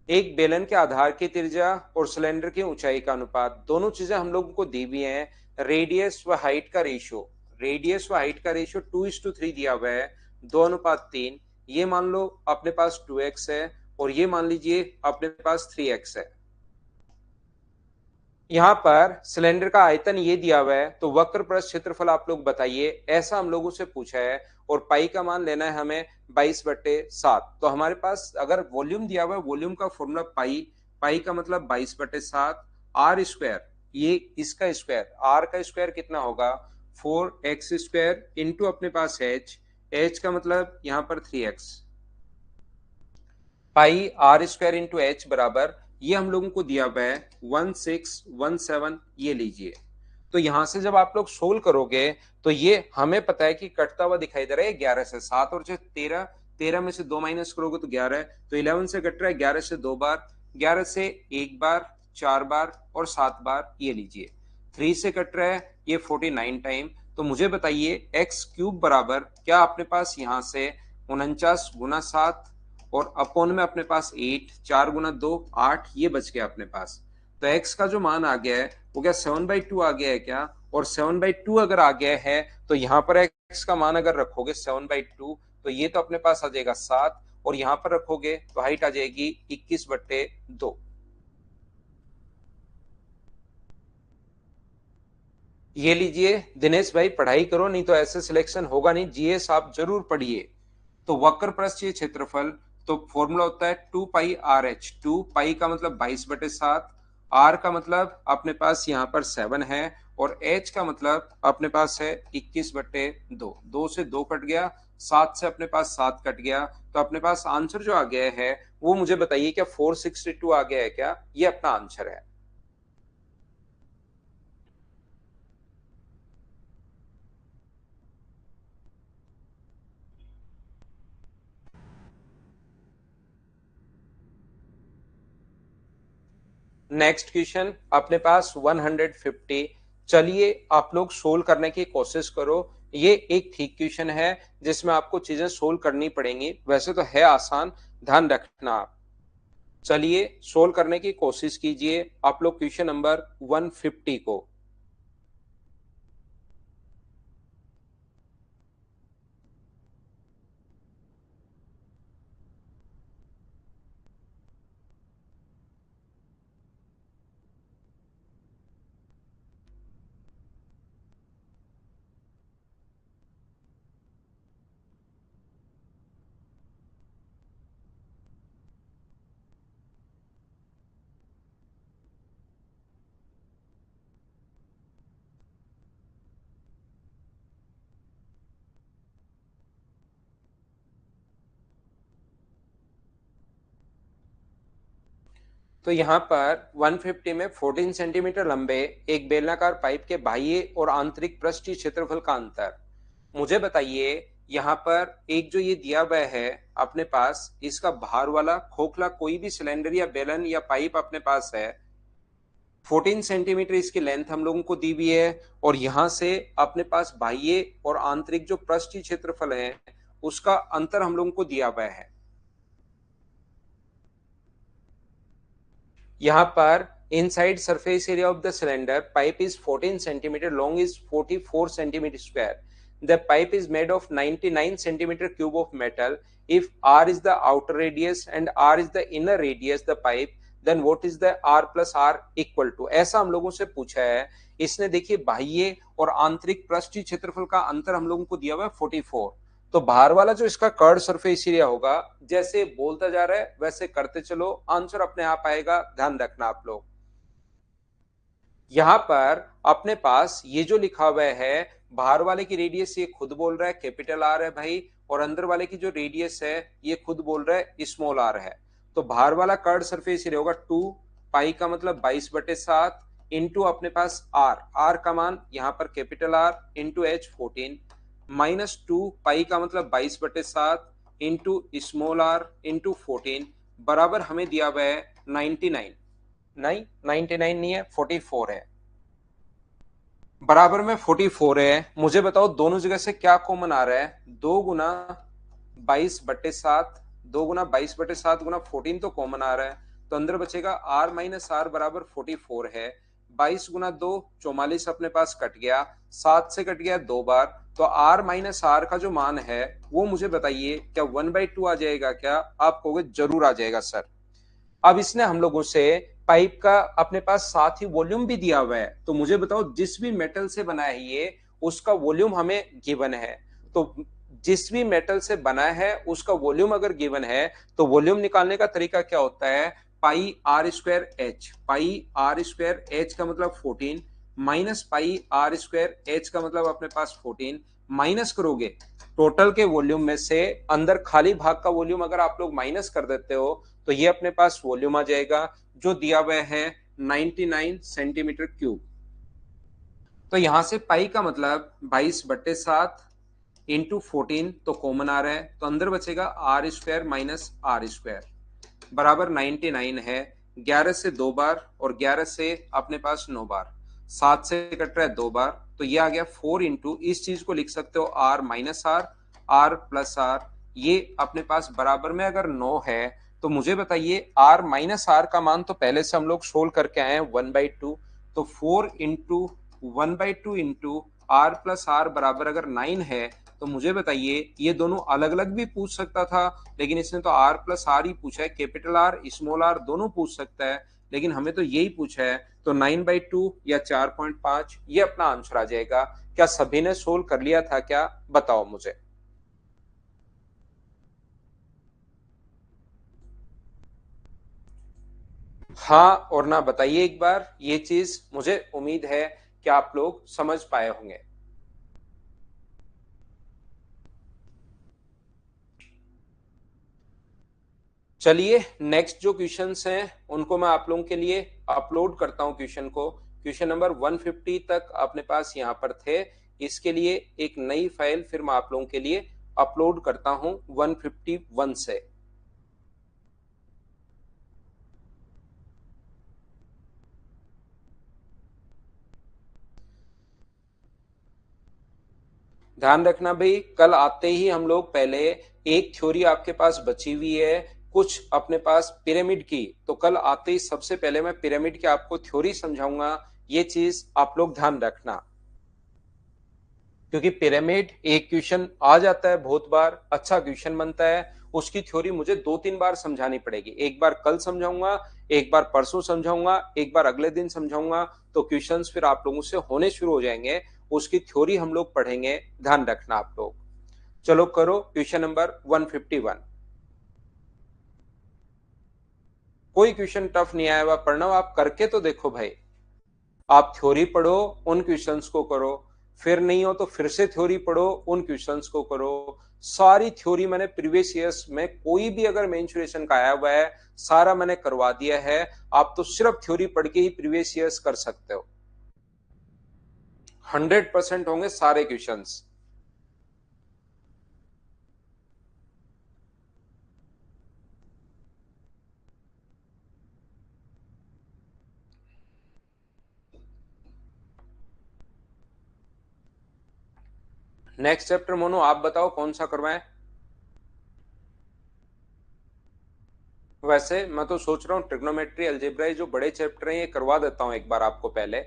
एक बेलन के आधार की त्रिज्या और सिलेंडर की ऊंचाई का अनुपात, दोनों चीजें हम लोगों को दी हुई हैं। रेडियस व हाइट का रेशियो, रेडियस व हाइट का रेशियो 2:3 दिया हुआ है, 2:3। ये मान लो अपने पास 2x है, और ये मान लीजिए अपने पास 3x है। यहाँ पर सिलेंडर का आयतन ये दिया हुआ है, तो वक्र पृष्ठ क्षेत्रफल आप लोग बताइए, ऐसा हम लोगों से पूछा है। और पाई का मान लेना है हमें 22/7। तो हमारे पास अगर वॉल्यूम दिया हुआ है, वॉल्यूम का फॉर्मूला पाई, पाई का मतलब 22/7। आर स्क्वायर, ये इसका स्क्वायर, आर का स्क्वायर कितना होगा? 4x² इंटू अपने पास एच का मतलब यहाँ पर 3x। Pi are square into H बराबर, ये हम लोगों को दिया हुआ है 1617। ये लीजिए, तो यहां से जब आप लोग सोल्व करोगे तो ये हमें पता है कि कटता हुआ दिखाई दे रहा है 11 से। 7 और 6 13, 13 में से 2 माइनस करोगे तो 11 है, तो 11 से कट रहा है 11 से 2 बार, 11 से 1 बार, 4 बार और 7 बार। ये लीजिए, 3 से कट रहा है ये 49 टाइम। तो मुझे बताइए x³ बराबर क्या अपने पास यहां से 49 × 7, और अपॉन में अपने पास 8, 4 × 2 8, ये बच गया अपने पास। तो x का जो मान आ गया है वो क्या 7/2 आ गया है क्या? और 7/2 अगर आ गया है तो यहाँ पर x का मान अगर रखोगे 7/2 तो ये तो अपने पास आ जाएगा 7, और यहाँ पर रखोगे तो हाइट आ जाएगी 21/2। ये लीजिए दिनेश भाई, पढ़ाई करो नहीं तो ऐसे सिलेक्शन होगा नहीं, जीएस आप जरूर पढ़िए। तो वक्र पृष्ठीय क्षेत्रफल, तो फॉर्मूला होता है 2πRh। 2 पाई का मतलब 22/7, आर का मतलब अपने पास यहाँ पर 7 है, और एच का मतलब अपने पास है 21/2। 2 से 2 कट गया, 7 से अपने पास 7 कट गया, तो अपने पास आंसर जो आ गया है वो मुझे बताइए क्या 462 आ गया है क्या? ये अपना आंसर है। नेक्स्ट क्वेश्चन अपने पास 150। चलिए आप लोग सोल्व करने की कोशिश करो। ये एक ठीक क्वेश्चन है जिसमें आपको चीजें सोल्व करनी पड़ेंगी, वैसे तो है आसान, ध्यान रखना आप। चलिए सोल्व करने की कोशिश कीजिए आप लोग क्वेश्चन नंबर 150 को। तो यहाँ पर 150 में 14 सेंटीमीटर लंबे एक बेलनाकार पाइप के बाह्य और आंतरिक पृष्ठीय क्षेत्रफल का अंतर। मुझे बताइए यहाँ पर एक जो ये दिया हुआ है अपने पास, इसका भार वाला खोखला कोई भी सिलेंडर या बेलन या पाइप अपने पास है, 14 सेंटीमीटर इसकी लेंथ हम लोगों को दी हुई है, और यहां से अपने पास बाह्य और आंतरिक जो पृष्ठीय क्षेत्रफल है उसका अंतर हम लोगों को दिया हुआ है। यहाँ पर inside surface area of the cylinder pipe is 14 centimetre, long is 44 centimetre square. The pipe is made of 99 centimetre cube of metal. If r is the outer radius and r is the inner radius the pipe, then what is the r plus r equal to? ऐसा हम लोगों से पूछा है। इसने देखिए बाह्य और आंतरिक पृष्ठीय क्षेत्रफल का अंतर हम लोगों को दिया हुआ है 44। तो बाहर वाला जो इसका कर्ड सरफेस एरिया होगा, जैसे बोलता जा रहा है वैसे करते चलो, आंसर अपने आप आएगा, ध्यान रखना आप लोग। यहां पर अपने पास ये जो लिखा हुआ है बाहर वाले की रेडियस ये खुद बोल रहा है कैपिटल आर है भाई, और अंदर वाले की जो रेडियस है ये खुद बोल रहा है स्मॉल आर है। तो बाहर वाला कर्ड सरफेस एरिया होगा 2 पाई का मतलब 22/7 इंटू अपने पास आर, आर का मान यहाँ पर capital R into H 14, minus 2 पाई का मतलब 22/7 इंटू स्मॉल आर इंटू 14, बराबर हमें दिया हुआ है 99। नहीं 99 नहीं है, 44 है। बराबर में 44 है। मुझे बताओ दोनों जगह से क्या कॉमन आ रहा है? 2 गुना 22/7, 2 गुना 22/7 गुना 14 तो कॉमन आ रहा है, तो अंदर बचेगा r माइनस आर बराबर 44 है। 22 गुना 2 44 अपने पास कट गया, 7 से कट गया 2 बार, तो r माइनस आर का जो मान है वो मुझे बताइए क्या 1/2 आ जाएगा क्या? आप कहोगे जरूर आ जाएगा सर। अब इसने हम लोगों से पाइप का अपने पास साथ ही वॉल्यूम भी दिया हुआ है, तो मुझे बताओ जिस भी मेटल से बना है ये, उसका वॉल्यूम हमें गिवन है। तो जिस भी मेटल से बना है उसका वॉल्यूम अगर गिवन है तो वॉल्यूम निकालने का तरीका क्या होता है? Pi are square h. Pi are square h का मतलब 14 minus pi are square h का मतलब अपने पास 14, माइनस करोगे टोटल के वॉल्यूम में से अंदर खाली भाग का वॉल्यूम अगर आप लोग माइनस कर देते हो तो ये अपने पास वॉल्यूम आ जाएगा जो दिया हुआ है 99 सेंटीमीटर क्यूब। तो यहां से पाई का मतलब 22/7 इंटू 14 तो कॉमन आ रहा है, तो अंदर बचेगा R square minus R square बराबर 99 है। 11 से 2 बार और 11 से अपने पास 9 बार, 7 से कट रहा है 2 बार, तो ये आ गया 4 इंटू, इस चीज को लिख सकते हो R minus R, are plus R, ये अपने पास बराबर में अगर 9 है तो मुझे बताइए आर माइनस आर का मान तो पहले से हम लोग सोल्व करके आए हैं 1/2, तो 4 × 1/2 इंटू आर प्लस आर बराबर अगर 9 है, तो मुझे बताइए ये दोनों अलग अलग भी पूछ सकता था, लेकिन इसने तो आर प्लस आर ही पूछा है, कैपिटल आर स्मॉल आर दोनों पूछ सकता है, लेकिन हमें तो यही पूछा है। तो 9/2 या 4.5 ये अपना आंसर आ जाएगा। क्या सभी ने सोल्व कर लिया था क्या, बताओ मुझे। हाँ और ना बताइए एक बार, ये चीज मुझे उम्मीद है कि आप लोग समझ पाए होंगे। चलिए नेक्स्ट जो क्वेश्चंस हैं उनको मैं आप लोगों के लिए अपलोड करता हूं क्वेश्चन को। क्वेश्चन नंबर 150 तक अपने पास यहाँ पर थे, इसके लिए एक नई फाइल फिर मैं आप लोगों के लिए अपलोड करता हूं 151 से। ध्यान रखना भाई, कल आते ही हम लोग पहले एक थ्योरी आपके पास बची हुई है कुछ अपने पास पिरामिड की, तो कल आते ही सबसे पहले मैं पिरामिड की आपको थ्योरी समझाऊंगा, ये चीज आप लोग ध्यान रखना। क्योंकि पिरामिड एक क्वेश्चन आ जाता है बहुत बार, अच्छा क्वेश्चन बनता है, उसकी थ्योरी मुझे 2-3 बार समझानी पड़ेगी। एक बार कल समझाऊंगा, एक बार परसों समझाऊंगा, एक बार अगले दिन समझाऊंगा, तो क्वेश्चंस फिर आप लोगों से होने शुरू हो जाएंगे। उसकी थ्योरी हम लोग पढ़ेंगे, ध्यान रखना आप लोग। चलो करो क्वेश्चन नंबर 151। कोई क्वेश्चन टफ नहीं आया हुआ, पढ़ना हो आप करके तो देखो भाई। आप थ्योरी पढ़ो, उन क्वेश्चंस को करो, फिर नहीं हो तो फिर से थ्योरी पढ़ो, उन क्वेश्चंस को करो। सारी थ्योरी मैंने प्रीवियस ईयर्स में कोई भी अगर मेंसुरेशन का आया हुआ है सारा मैंने करवा दिया है। आप तो सिर्फ थ्योरी पढ़ के ही प्रीवियस ईयर्स कर सकते हो। 100% होंगे सारे क्वेश्चंस। नेक्स्ट चैप्टर मोनू आप बताओ कौन सा करवाएं। वैसे मैं तो सोच रहा हूँ ट्रिग्नोमेट्री अलजेब्रा जो बड़े चैप्टर हैं ये करवा देता हूँ एक बार आपको पहले।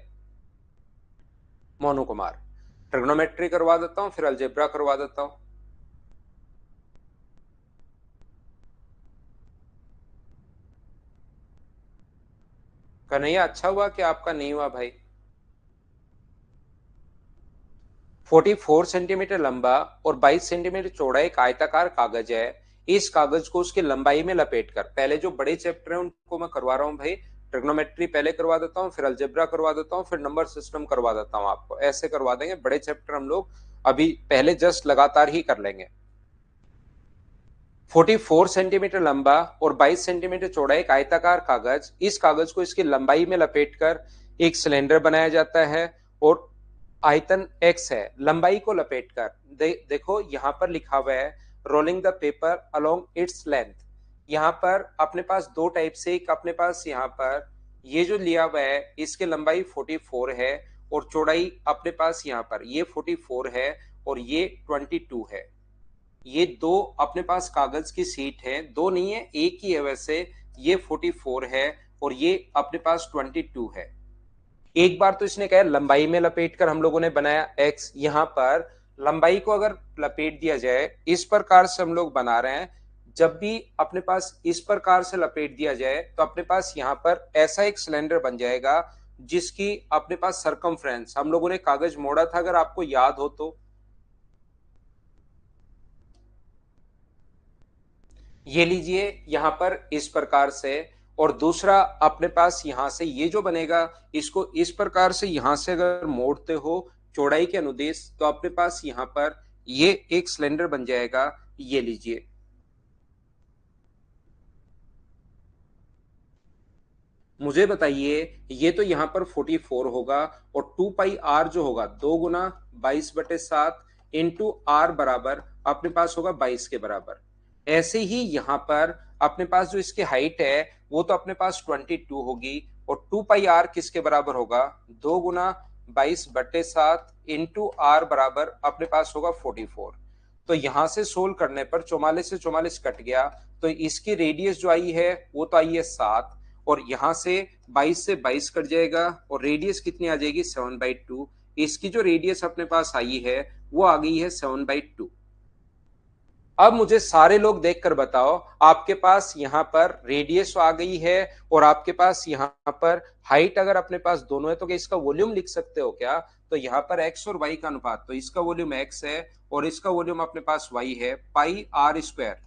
मोनू कुमार, ट्रिग्नोमेट्री करवा देता हूँ फिर अलजेब्रा करवा देता हूँ। कन्हैया अच्छा हुआ कि आपका नहीं हुआ भाई। 44 सेंटीमीटर लंबा और 22 सेंटीमीटर चौड़ा एक आयताकार कागज है। इस कागज को उसकी लंबाई में लपेटकर, पहले जो बड़े चैप्टर हैं उनको मैं करवा रहा हूँ भाई। ट्रिग्नोमेट्री पहले करवा देता हूँ, फिर अलजेब्रा करवा देता हूँ, फिर नंबर सिस्टम करवा देता हूँ आपको, ऐसे करवा देंगे। बड़े चैप्टर हम लोग अभी पहले जस्ट लगातार ही कर लेंगे। 44 सेंटीमीटर लंबा और 22 सेंटीमीटर चौड़ा एक आयताकार कागज, इस कागज को इसकी लंबाई में लपेटकर एक सिलेंडर बनाया जाता है और आयतन x है। लंबाई को लपेटकर देखो यहां पर लिखा हुआ है rolling the paper along its length. यहां पर अपने पास दो टाइप से, एक अपने पास यहां पर ये जो लिया हुआ है इसकी लंबाई 44 है और चौड़ाई अपने पास यहां पर ये 44 है और ये 22 है। ये दो अपने पास कागज की सीट है, दो नहीं है एक ही है वैसे। ये 44 है और ये अपने पास 22 है। एक बार तो इसने कहा लंबाई में लपेट कर हम लोगों ने बनाया x, यहां पर लंबाई को अगर लपेट दिया जाए इस प्रकार से हम लोग बना रहे हैं। जब भी अपने पास इस प्रकार से लपेट दिया जाए तो अपने पास यहां पर ऐसा एक सिलेंडर बन जाएगा जिसकी अपने पास सरकमफ्रेंस, हम लोगों ने कागज मोड़ा था अगर आपको याद हो तो, ये लीजिए यहां पर इस प्रकार से। और दूसरा अपने पास यहां से ये जो बनेगा इसको इस प्रकार से यहां से अगर मोड़ते हो चौड़ाई के अनुदेश तो अपने पास यहां पर ये एक सिलेंडर बन जाएगा। ये लीजिए, मुझे बताइए ये तो यहां पर 44 होगा और 2 पाई आर जो होगा 2 × 22/7 इंटू आर बराबर अपने पास होगा 22 के बराबर। ऐसे ही यहां पर अपने पास जो इसकी हाइट है वो तो अपने पास 22 होगी और 2 पाई आर किसके बराबर होगा 2 × 22/7 इंटू आर बराबर अपने पास होगा 44। तो यहां से सोल्व करने पर 44 से 44 कट गया, तो इसकी रेडियस जो आई है वो तो आई है 7 और यहां से 22 से 22 कट जाएगा और रेडियस कितनी आ जाएगी 7/2। इसकी जो रेडियस अपने पास आई है वो आ गई है 7/2। अब मुझे सारे लोग देखकर बताओ, आपके पास यहाँ पर रेडियस आ गई है और आपके पास यहाँ पर हाइट अगर अपने पास दोनों है तो क्या इसका वॉल्यूम लिख सकते हो क्या? तो यहाँ पर x और y का अनुपात, तो इसका वॉल्यूम x है और इसका वॉल्यूम अपने पास y है, pi are square.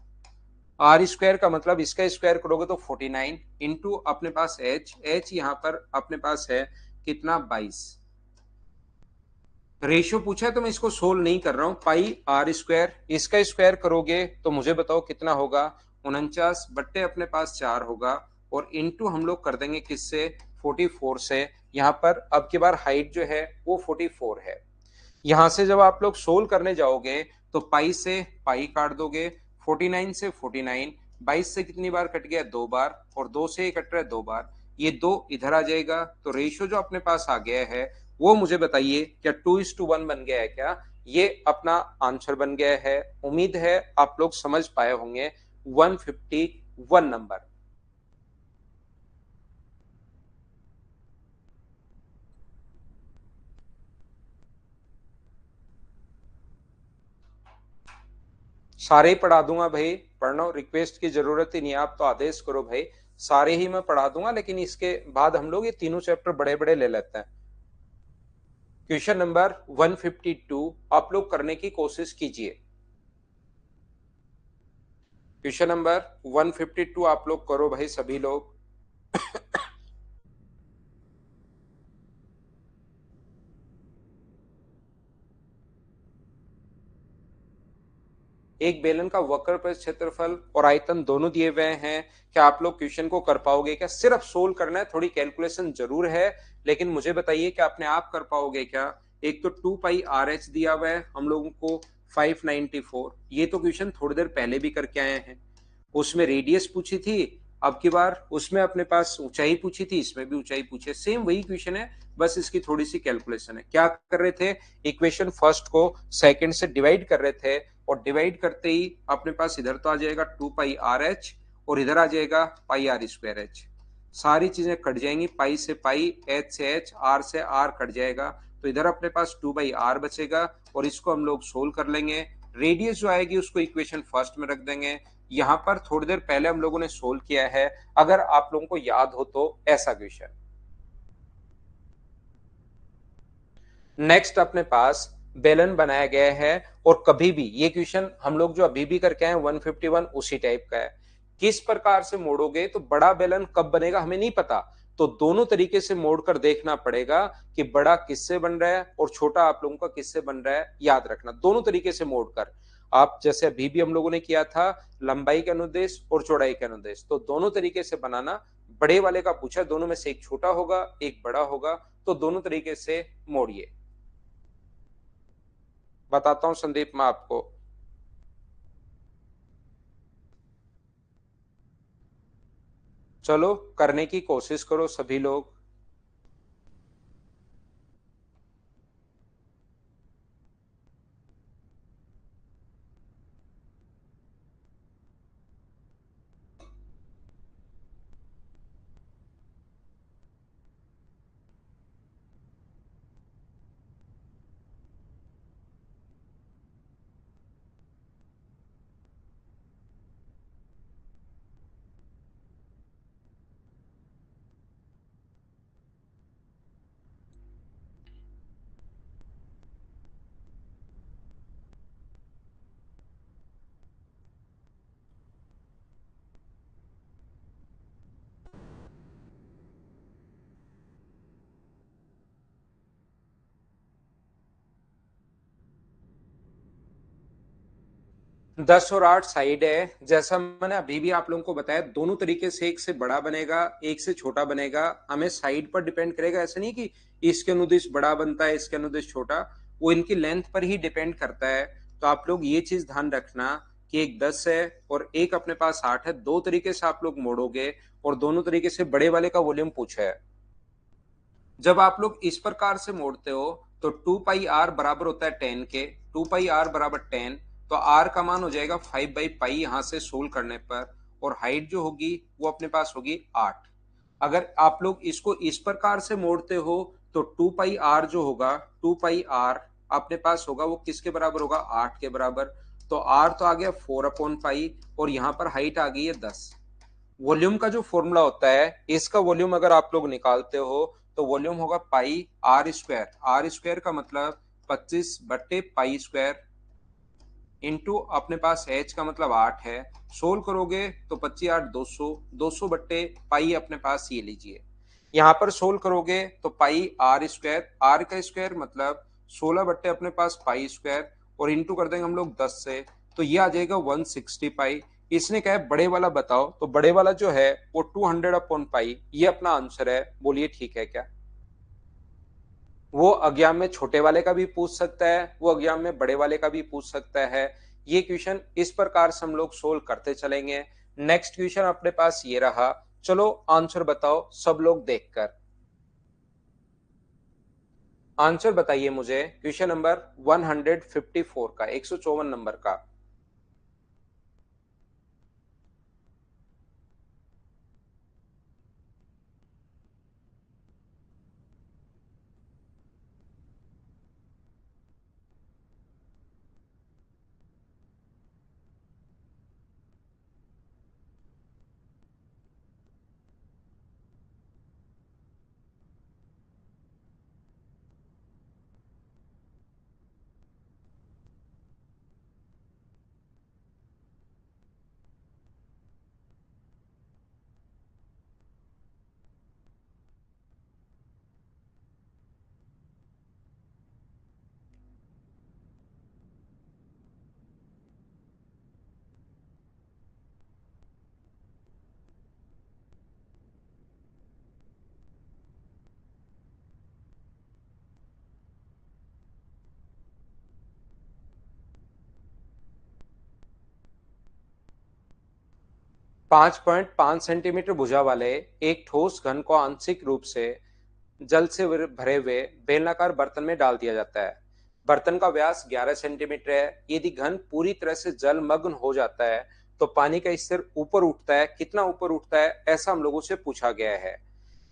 R square का मतलब इसका स्क्वायर करोगे तो 49 इंटू अपने पास h यहाँ पर अपने पास है कितना 22। रेशियो पूछा है तो मैं इसको सोल्व नहीं कर रहा हूं। पाई आर स्क्वायर, इसका स्क्वायर करोगे तो मुझे बताओ कितना होगा, 49 बट्टे अपने पास 4 होगा और इंटू हम लोग कर देंगे किससे 44 से। यहाँ पर अब की बार हाइट जो है वो 44 है। यहां से जब आप लोग सोल्व करने जाओगे तो पाई से पाई काट दोगे, 49 से 49, 22 से कितनी बार कट गया 2 बार और 2 से कट रहा है 2 बार, ये 2 इधर आ जाएगा। तो रेशियो जो अपने पास आ गया है वो मुझे बताइए क्या 2:1 बन गया है क्या? ये अपना आंसर बन गया है। उम्मीद है आप लोग समझ पाए होंगे। 151 नंबर। सारे ही पढ़ा दूंगा भाई, पढ़ना रिक्वेस्ट की जरूरत ही नहीं है, आप तो आदेश करो भाई। सारे ही मैं पढ़ा दूंगा, लेकिन इसके बाद हम लोग ये तीनों चैप्टर बड़े बड़े ले लेते हैं। क्वेश्चन नंबर 152 आप लोग करने की कोशिश कीजिए। क्वेश्चन नंबर 152 आप लोग करो भाई सभी लोग। एक बेलन का वक्र पर क्षेत्रफल और आयतन दोनों दिए हुए हैं। क्या आप लोग क्वेश्चन को कर पाओगे क्या? सिर्फ सोल्व करना है, थोड़ी कैलकुलेशन जरूर है, लेकिन मुझे बताइए कि अपने आप कर पाओगे क्या? एक तो 2πRh दिया हुआ है हम लोगों को 594, ये तो क्वेश्चन थोड़ी देर पहले भी करके आए हैं। उसमें रेडियस पूछी थी, अब की बार उसमें अपने पास ऊंचाई पूछी थी, इसमें भी ऊंचाई पूछे, सेम वही क्वेश्चन है, बस इसकी थोड़ी सी कैलकुलेशन है। क्या कर रहे थे, इक्वेशन फर्स्ट को सेकंड से डिवाइड कर रहे थे और डिवाइड करते ही अपने पास इधर तो आ जाएगा 2πRh और इधर आ जाएगा पाई आर स्क्वायर एच। सारी चीजें कट जाएंगी, पाई से पाई, एच से एच, आर से आर कट जाएगा, तो इधर अपने पास 2/r बचेगा और इसको हम लोग सोल्व कर लेंगे। रेडियस जो आएगी उसको इक्वेशन फर्स्ट में रख देंगे। यहां पर थोड़ी देर पहले हम लोगों ने सोल्व किया है, अगर आप लोगों को याद हो तो ऐसा क्वेश्चन। नेक्स्ट अपने पास बेलन बनाया गया है और कभी भी ये क्वेश्चन हम लोग जो अभी भी करके आए 151 उसी टाइप का है। किस प्रकार से मोड़ोगे तो बड़ा बेलन कब बनेगा हमें नहीं पता, तो दोनों तरीके से मोड़कर देखना पड़ेगा कि बड़ा किससे बन रहा है और छोटा आप लोगों का किससे बन रहा है, याद रखना दोनों तरीके से मोड़कर। आप जैसे अभी भी हम लोगों ने किया था लंबाई के अनुदेश और चौड़ाई के अनुदेश, तो दोनों तरीके से बनाना। बड़े वाले का पूछा, दोनों में से एक छोटा होगा एक बड़ा होगा, तो दोनों तरीके से मोड़िए। बताता हूं संदीप मैं आपको। चलो करने की कोशिश करो सभी लोग। दस और आठ साइड है, जैसा मैंने अभी भी आप लोगों को बताया, दोनों तरीके से, एक से बड़ा बनेगा एक से छोटा बनेगा। हमें साइड पर डिपेंड करेगा, ऐसा नहीं कि इसके अनुदिश बड़ा बनता है इसके अनुदिश छोटा, वो इनकी लेंथ पर ही डिपेंड करता है। तो आप लोग ये चीज ध्यान रखना कि एक 10 है और एक अपने पास 8 है, दो तरीके से आप लोग मोड़ोगे और दोनों तरीके से बड़े वाले का वॉल्यूम पूछा है। जब आप लोग इस प्रकार से मोड़ते हो तो 2πr बराबर होता है 10 के, 2πr बराबर 10, तो r का मान हो जाएगा 5/पाई यहां से सोल्व करने पर, और हाइट जो होगी वो अपने पास होगी 8। अगर आप लोग इसको इस प्रकार से मोड़ते हो तो 2 पाई आर जो होगा, 2 पाई आर अपने पास होगा वो किसके बराबर होगा, 8 के बराबर। तो आर तो आ गया 4/पाई, और यहाँ पर हाइट आ गई है 10। वॉल्यूम का जो फॉर्मूला होता है, इसका वॉल्यूम अगर आप लोग निकालते हो तो वॉल्यूम होगा पाई आर स्क्वायर। आर स्क्वायर का मतलब 25/पाई स्क्वायर इंटू अपने पास एच का मतलब 8 है। सोल्व करोगे तो 25 8 200, 200/पाई अपने पास ये लीजिए। यहाँ पर सोल्व करोगे तो पाई आर स्क्वायर, आर का स्क्वायर मतलब 16 अपने पास पाई स्क्वायर, और इंटू कर देंगे हम लोग 10 से, तो ये आ जाएगा 160 पाई। इसने कहा है बड़े वाला बताओ, तो बड़े वाला जो है वो 200/पाई, ये अपना आंसर है। बोलिए ठीक है क्या? वो एग्जाम में छोटे वाले का भी पूछ सकता है, वो एग्जाम में बड़े वाले का भी पूछ सकता है। ये क्वेश्चन इस प्रकार से हम लोग सोल्व करते चलेंगे। नेक्स्ट क्वेश्चन अपने पास ये रहा, चलो आंसर बताओ सब लोग देखकर। आंसर बताइए मुझे क्वेश्चन नंबर 154 का, 154 नंबर का। 5.5 सेंटीमीटर भुजा वाले एक ठोस घन को आंशिक रूप से जल से भरे हुए बेलनाकार बर्तन में डाल दिया जाता है। बर्तन का व्यास 11 सेंटीमीटर है। यदि घन पूरी तरह से जलमग्न हो जाता है तो पानी का स्तर ऊपर उठता है। कितना ऊपर उठता है, ऐसा हम लोगों से पूछा गया है।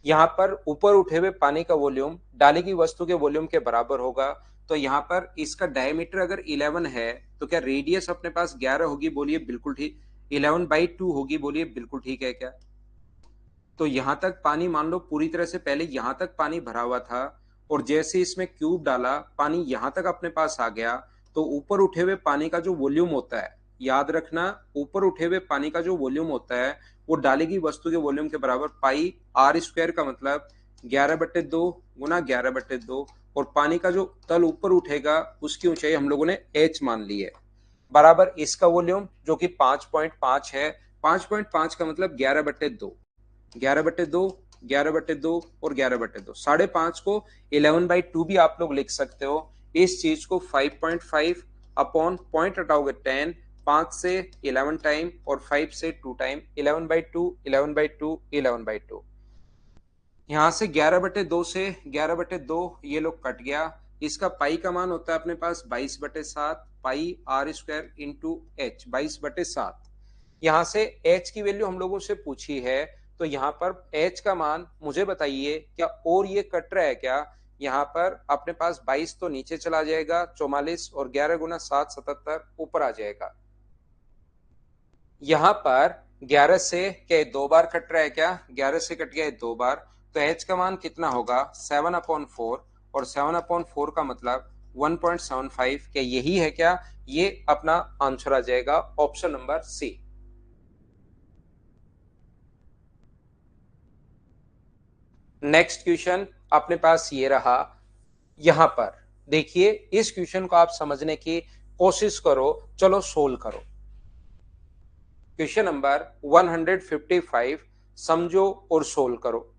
यहाँ पर ऊपर उठे हुए पानी का वॉल्यूम डाली की वस्तु के वॉल्यूम के बराबर होगा। तो यहाँ पर इसका डायमीटर अगर 11 है तो क्या रेडियस अपने पास 11 होगी? बोलिए बिल्कुल ठीक। 11/2 होगी। बोलिए बिल्कुल ठीक है क्या? तो यहां तक पानी मान लो पूरी तरह से पहले यहां तक पानी भरा हुआ था, और जैसे इसमें क्यूब डाला पानी यहां तक अपने पास आ गया। तो ऊपर उठे हुए पानी का जो वॉल्यूम होता है, याद रखना, ऊपर उठे हुए पानी का जो वॉल्यूम होता है वो डाली गई वस्तु के वॉल्यूम के बराबर पाई आर स्क्वायर का मतलब 11/2 गुना 11/2, और पानी का जो तल ऊपर उठेगा उसकी ऊंचाई हम लोगों ने एच मान ली है, बराबर इसका वॉल्यूम जो कि 5.5 है। 5.5 का मतलब 11/2, 11/2, 11/2 और 11/2, 5.5 को 11/2 भी आप लोग लिख सकते हो। इस चीज को 5.5 अपॉन पॉइंट हटाओगे 10, 5 से 11 टाइम और 5 से 2 टाइम, 11/2, 11/2, 11/2। यहाँ से 11/2 से 11/2 ये लोग कट गया। इसका पाई का मान होता है अपने पास 22/7, पाई आर स्क्वायर इंटू एच, 22/7। यहाँ से एच की वैल्यू हम लोगों से पूछी है, तो यहाँ पर एच का मान मुझे बताइए क्या और ये कट रहा है क्या? यहाँ पर अपने पास 22 तो नीचे चला जाएगा, 44, और 11 गुना 7 77 ऊपर आ जाएगा। यहाँ पर 11 से क्या दो बार कट रहा है क्या? 11 से कट गया है दो बार। तो एच का मान कितना होगा? 7/4, और 7/4 का मतलब 1.75। क्या यही है क्या? ये अपना आंसर आ जाएगा option number C. Next question अपने पास ये रहा। यहां पर देखिए, इस क्वेश्चन को आप समझने की कोशिश करो, चलो सोल्व करो। क्वेश्चन नंबर 155 समझो और सोल्व करो।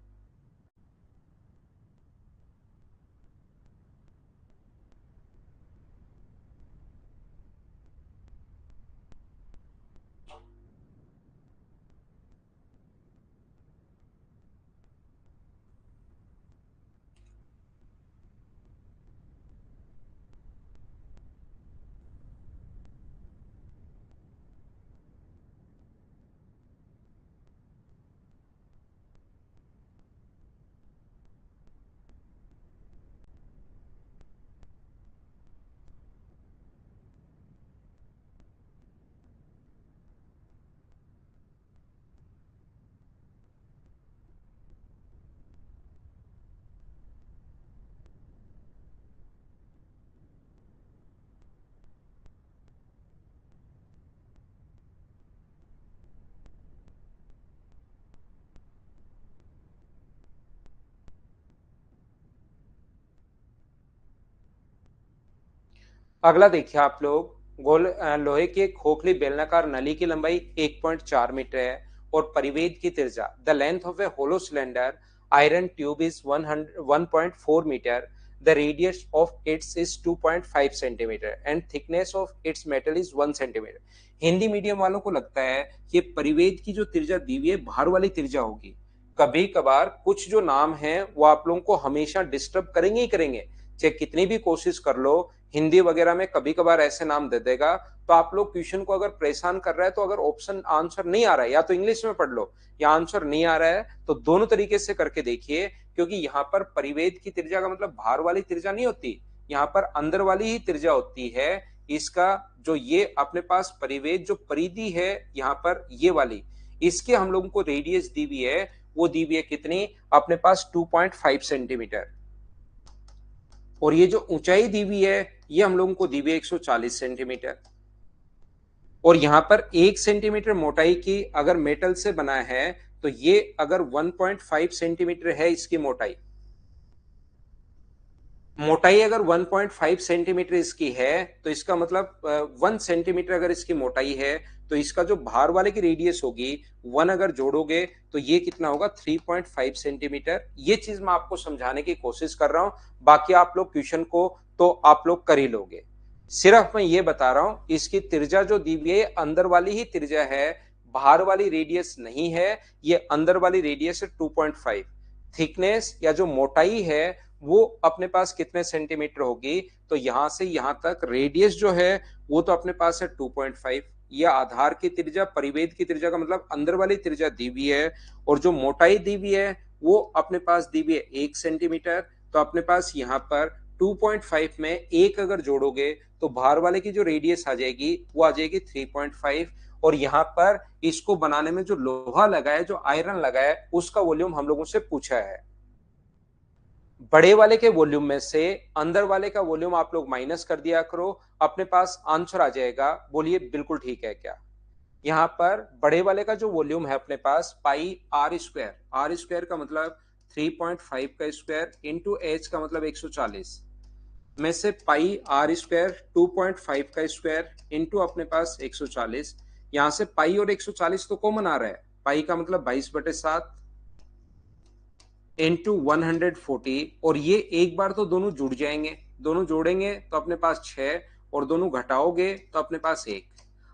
अगला देखिए आप लोग, लोहे की एक खोखली बेलनाकार नली की लंबाई 1.4 मीटर है और परिवेद की त्रिज्या, the length of a hollow cylinder iron tube is 1.4 metre, the radius of its is 2.5 centimetre and thickness of its metal is 1 centimetre. Hindi medium वालों को लगता है कि परिवेद की जो त्रिज्या दी हुई है भार वाली त्रिज्या होगी। कभी कभार कुछ जो नाम है वो आप लोगों को हमेशा डिस्टर्ब करेंगे ही करेंगे, चाहे कितनी भी कोशिश कर लो। हिंदी वगैरह में कभी कभार ऐसे नाम दे देगा, तो आप लोग क्वेश्चन को अगर परेशान कर रहा है, तो अगर ऑप्शन आंसर नहीं आ रहा है या तो इंग्लिश में पढ़ लो, या आंसर नहीं आ रहा है तो दोनों तरीके से करके देखिए। क्योंकि यहाँ पर परिवेद की त्रिज्या का मतलब बाहर वाली त्रिज्या नहीं होती, यहाँ पर अंदर वाली ही त्रिज्या होती है। इसका जो ये अपने पास परिवेद जो परिधि है यहाँ पर ये वाली, इसके हम लोगों को रेडियस दी हुई है, वो दी हुई है कितनी अपने पास 2.5 सेंटीमीटर। और ये जो ऊंचाई दी हुई है ये हम लोगों को दी हुई है 140 सेंटीमीटर। और यहां पर 1 सेंटीमीटर मोटाई की अगर मेटल से बना है, तो ये अगर 1.5 सेंटीमीटर है इसकी मोटाई, मोटाई अगर 1.5 सेंटीमीटर इसकी है, तो इसका मतलब 1 सेंटीमीटर अगर इसकी मोटाई है, तो इसका जो बाहर वाले की रेडियस होगी 1 अगर जोड़ोगे तो ये कितना होगा 3.5 सेंटीमीटर। ये चीज मैं आपको समझाने की कोशिश कर रहा हूं, बाकी आप लोग क्वेश्चन को तो आप लोग कर ही लोगे। सिर्फ मैं ये बता रहा हूं इसकी त्रिज्या जो दी हुई है अंदर वाली ही त्रिज्या है, बाहर वाली रेडियस नहीं है, ये अंदर वाली रेडियस है 2.5। थिकनेस या जो मोटाई है वो अपने पास कितने सेंटीमीटर होगी, तो यहां से यहां तक रेडियस जो है वो तो अपने पास है 2.5। यह आधार की त्रिज्या परिवेद की त्रिज्या का मतलब अंदर वाली त्रिज्या दी हुई है, और जो मोटाई दी हुई है वो अपने पास दी हुई है 1 सेंटीमीटर। तो अपने पास यहाँ पर 2.5 में एक अगर जोड़ोगे तो बाहर वाले की जो रेडियस आ जाएगी वो आ जाएगी 3.5। और यहाँ पर इसको बनाने में जो लोहा लगा है जो आयरन लगा है उसका वॉल्यूम हम लोगों से पूछा है। बड़े वाले के वॉल्यूम में से अंदर वाले का वॉल्यूम आप लोग माइनस कर दिया करो, अपने पास आंसर आ जाएगा। बोलिए बिल्कुल ठीक है क्या? यहाँ पर बड़े वाले का जो वॉल्यूम है अपने पास पाई आर स्क्वायर, आर स्क्वायर का मतलब 3.5 का स्क्वायर इंटू एच का मतलब 140 में से पाई आर स्क्वायर 2.5 का स्क्वायर इंटू अपने पास 140। यहां से पाई और 140 तो कॉमन आ रहा है, पाई का मतलब 22/7 इंटू 140, और ये एक बार तो दोनों जुड़ जाएंगे, दोनों जोड़ेंगे तो अपने पास 6, और दोनों घटाओगे तो अपने पास 1।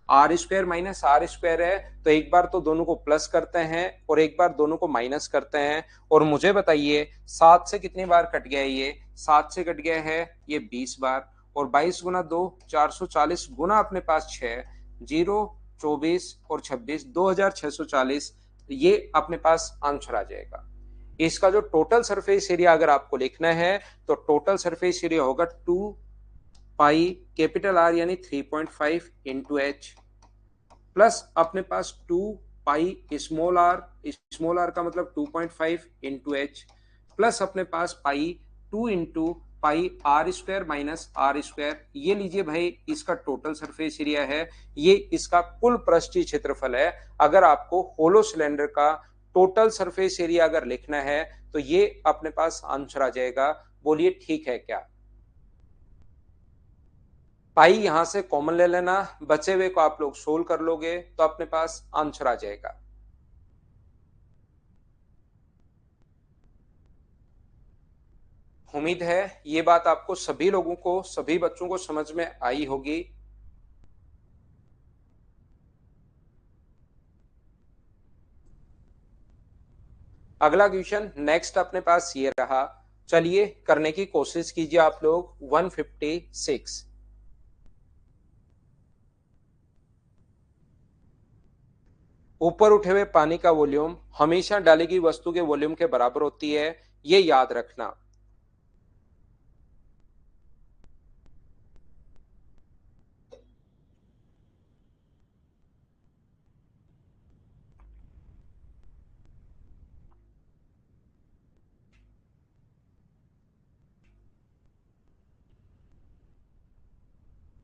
R square minus R square है, तो एक बार तो दोनों को प्लस करते हैं और एक बार दोनों को माइनस करते हैं। और मुझे बताइए 7 से कितनी बार कट गया है? ये 7 से कट गया है ये 20 बार, और 22 गुना 2 440 गुना अपने पास 6, 0 24 और 26 2640, ये अपने पास आंसर आ जाएगा। इसका जो टोटल सरफेस एरिया अगर आपको लिखना है, तो टोटल सरफेस एरिया होगा 2 पाई कैपिटल आर यानी 3.5 इंटू एच, प्लस अपने पास 2 पाई स्मॉल आर का मतलब 2.5 इंटू एच, प्लस अपने पास pi 2 into pi are square minus R square. ये लीजिए भाई इसका टोटल सरफेस एरिया है, ये इसका कुल पृष्ठीय क्षेत्रफल है। अगर आपको होलो सिलेंडर का टोटल सरफेस एरिया अगर लिखना है तो ये अपने पास आंसर आ जाएगा। बोलिए ठीक है क्या? पाई यहां से कॉमन ले लेना, बचे हुए को आप लोग सोल्व कर लोगे तो अपने पास आंसर आ जाएगा। उम्मीद है ये बात आपको सभी लोगों को सभी बच्चों को समझ में आई होगी। अगला क्वेश्चन नेक्स्ट अपने पास ये रहा, चलिए करने की कोशिश कीजिए आप लोग। 156, ऊपर उठे हुए पानी का वॉल्यूम हमेशा डाली गई वस्तु के वॉल्यूम के बराबर होती है, ये याद रखना।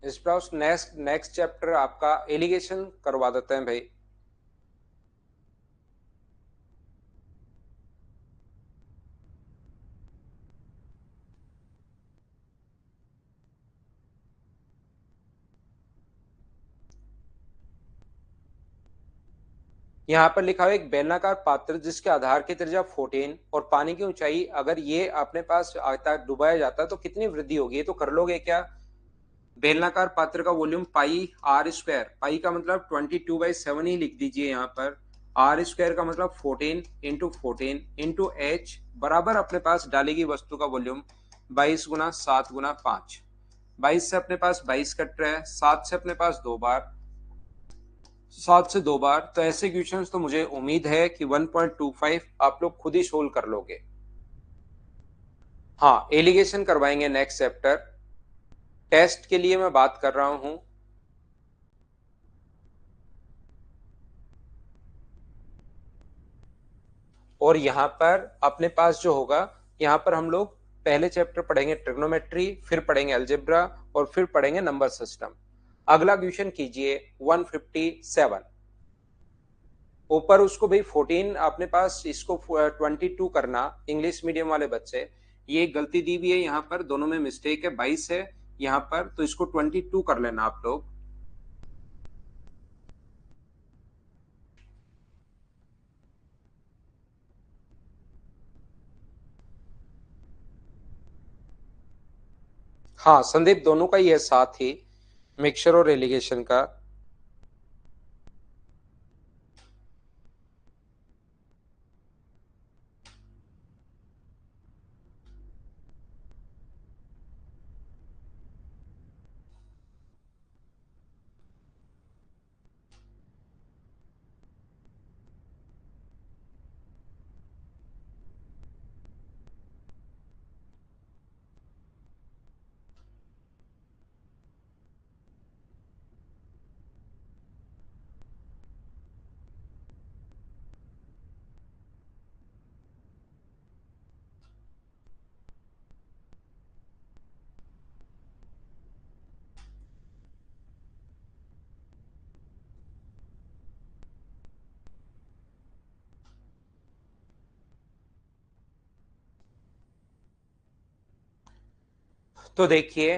स्प्राउस नेक्स्ट नेक्स्ट चैप्टर आपका एलिगेशन करवा देते हैं भाई। यहाँ पर लिखा हुआ एक बेलनाकार पात्र जिसके आधार की त्रिज्या 14 और पानी की ऊंचाई, अगर ये अपने पास आता डुबाया जाता है तो कितनी वृद्धि होगी, ये तो कर लोगे क्या। बेलनाकार पात्र का वॉल्यूम पाई आर स्क्वायर, पाई का मतलब 22/7 ही लिख दीजिए यहाँ पर, आर स्क्वायर का मतलब 14 × 14 × एच बराबर अपने पास डालेगी वस्तु का वॉल्यूम 22 × 7 × 5। 22 से अपने पास 22 कट रहा है, 7 से अपने पास 2 बार, 7 से 2 बार, तो ऐसे क्वेश्चंस तो मुझे उम्मीद है कि 1.25 आप लोग खुद ही सोल्व कर लोगे। हाँ, एलिगेशन करवाएंगे नेक्स्ट चैप्टर, टेस्ट के लिए मैं बात कर रहा हूं। और यहां पर अपने पास जो होगा, यहां पर हम लोग पहले चैप्टर पढ़ेंगे ट्रिग्नोमेट्री, फिर पढ़ेंगे अलजेब्रा और फिर पढ़ेंगे नंबर सिस्टम। अगला क्वेश्चन कीजिए 157। ऊपर उसको भाई 14 अपने पास, इसको 22 करना, इंग्लिश मीडियम वाले बच्चे ये गलती दी हुई है, यहाँ पर दोनों में मिस्टेक है, 22 है यहाँ पर, तो इसको 22 कर लेना आप लोग। हाँ संदीप, दोनों का ही है साथ ही, मिक्सचर और एलिगेशन का। तो देखिए,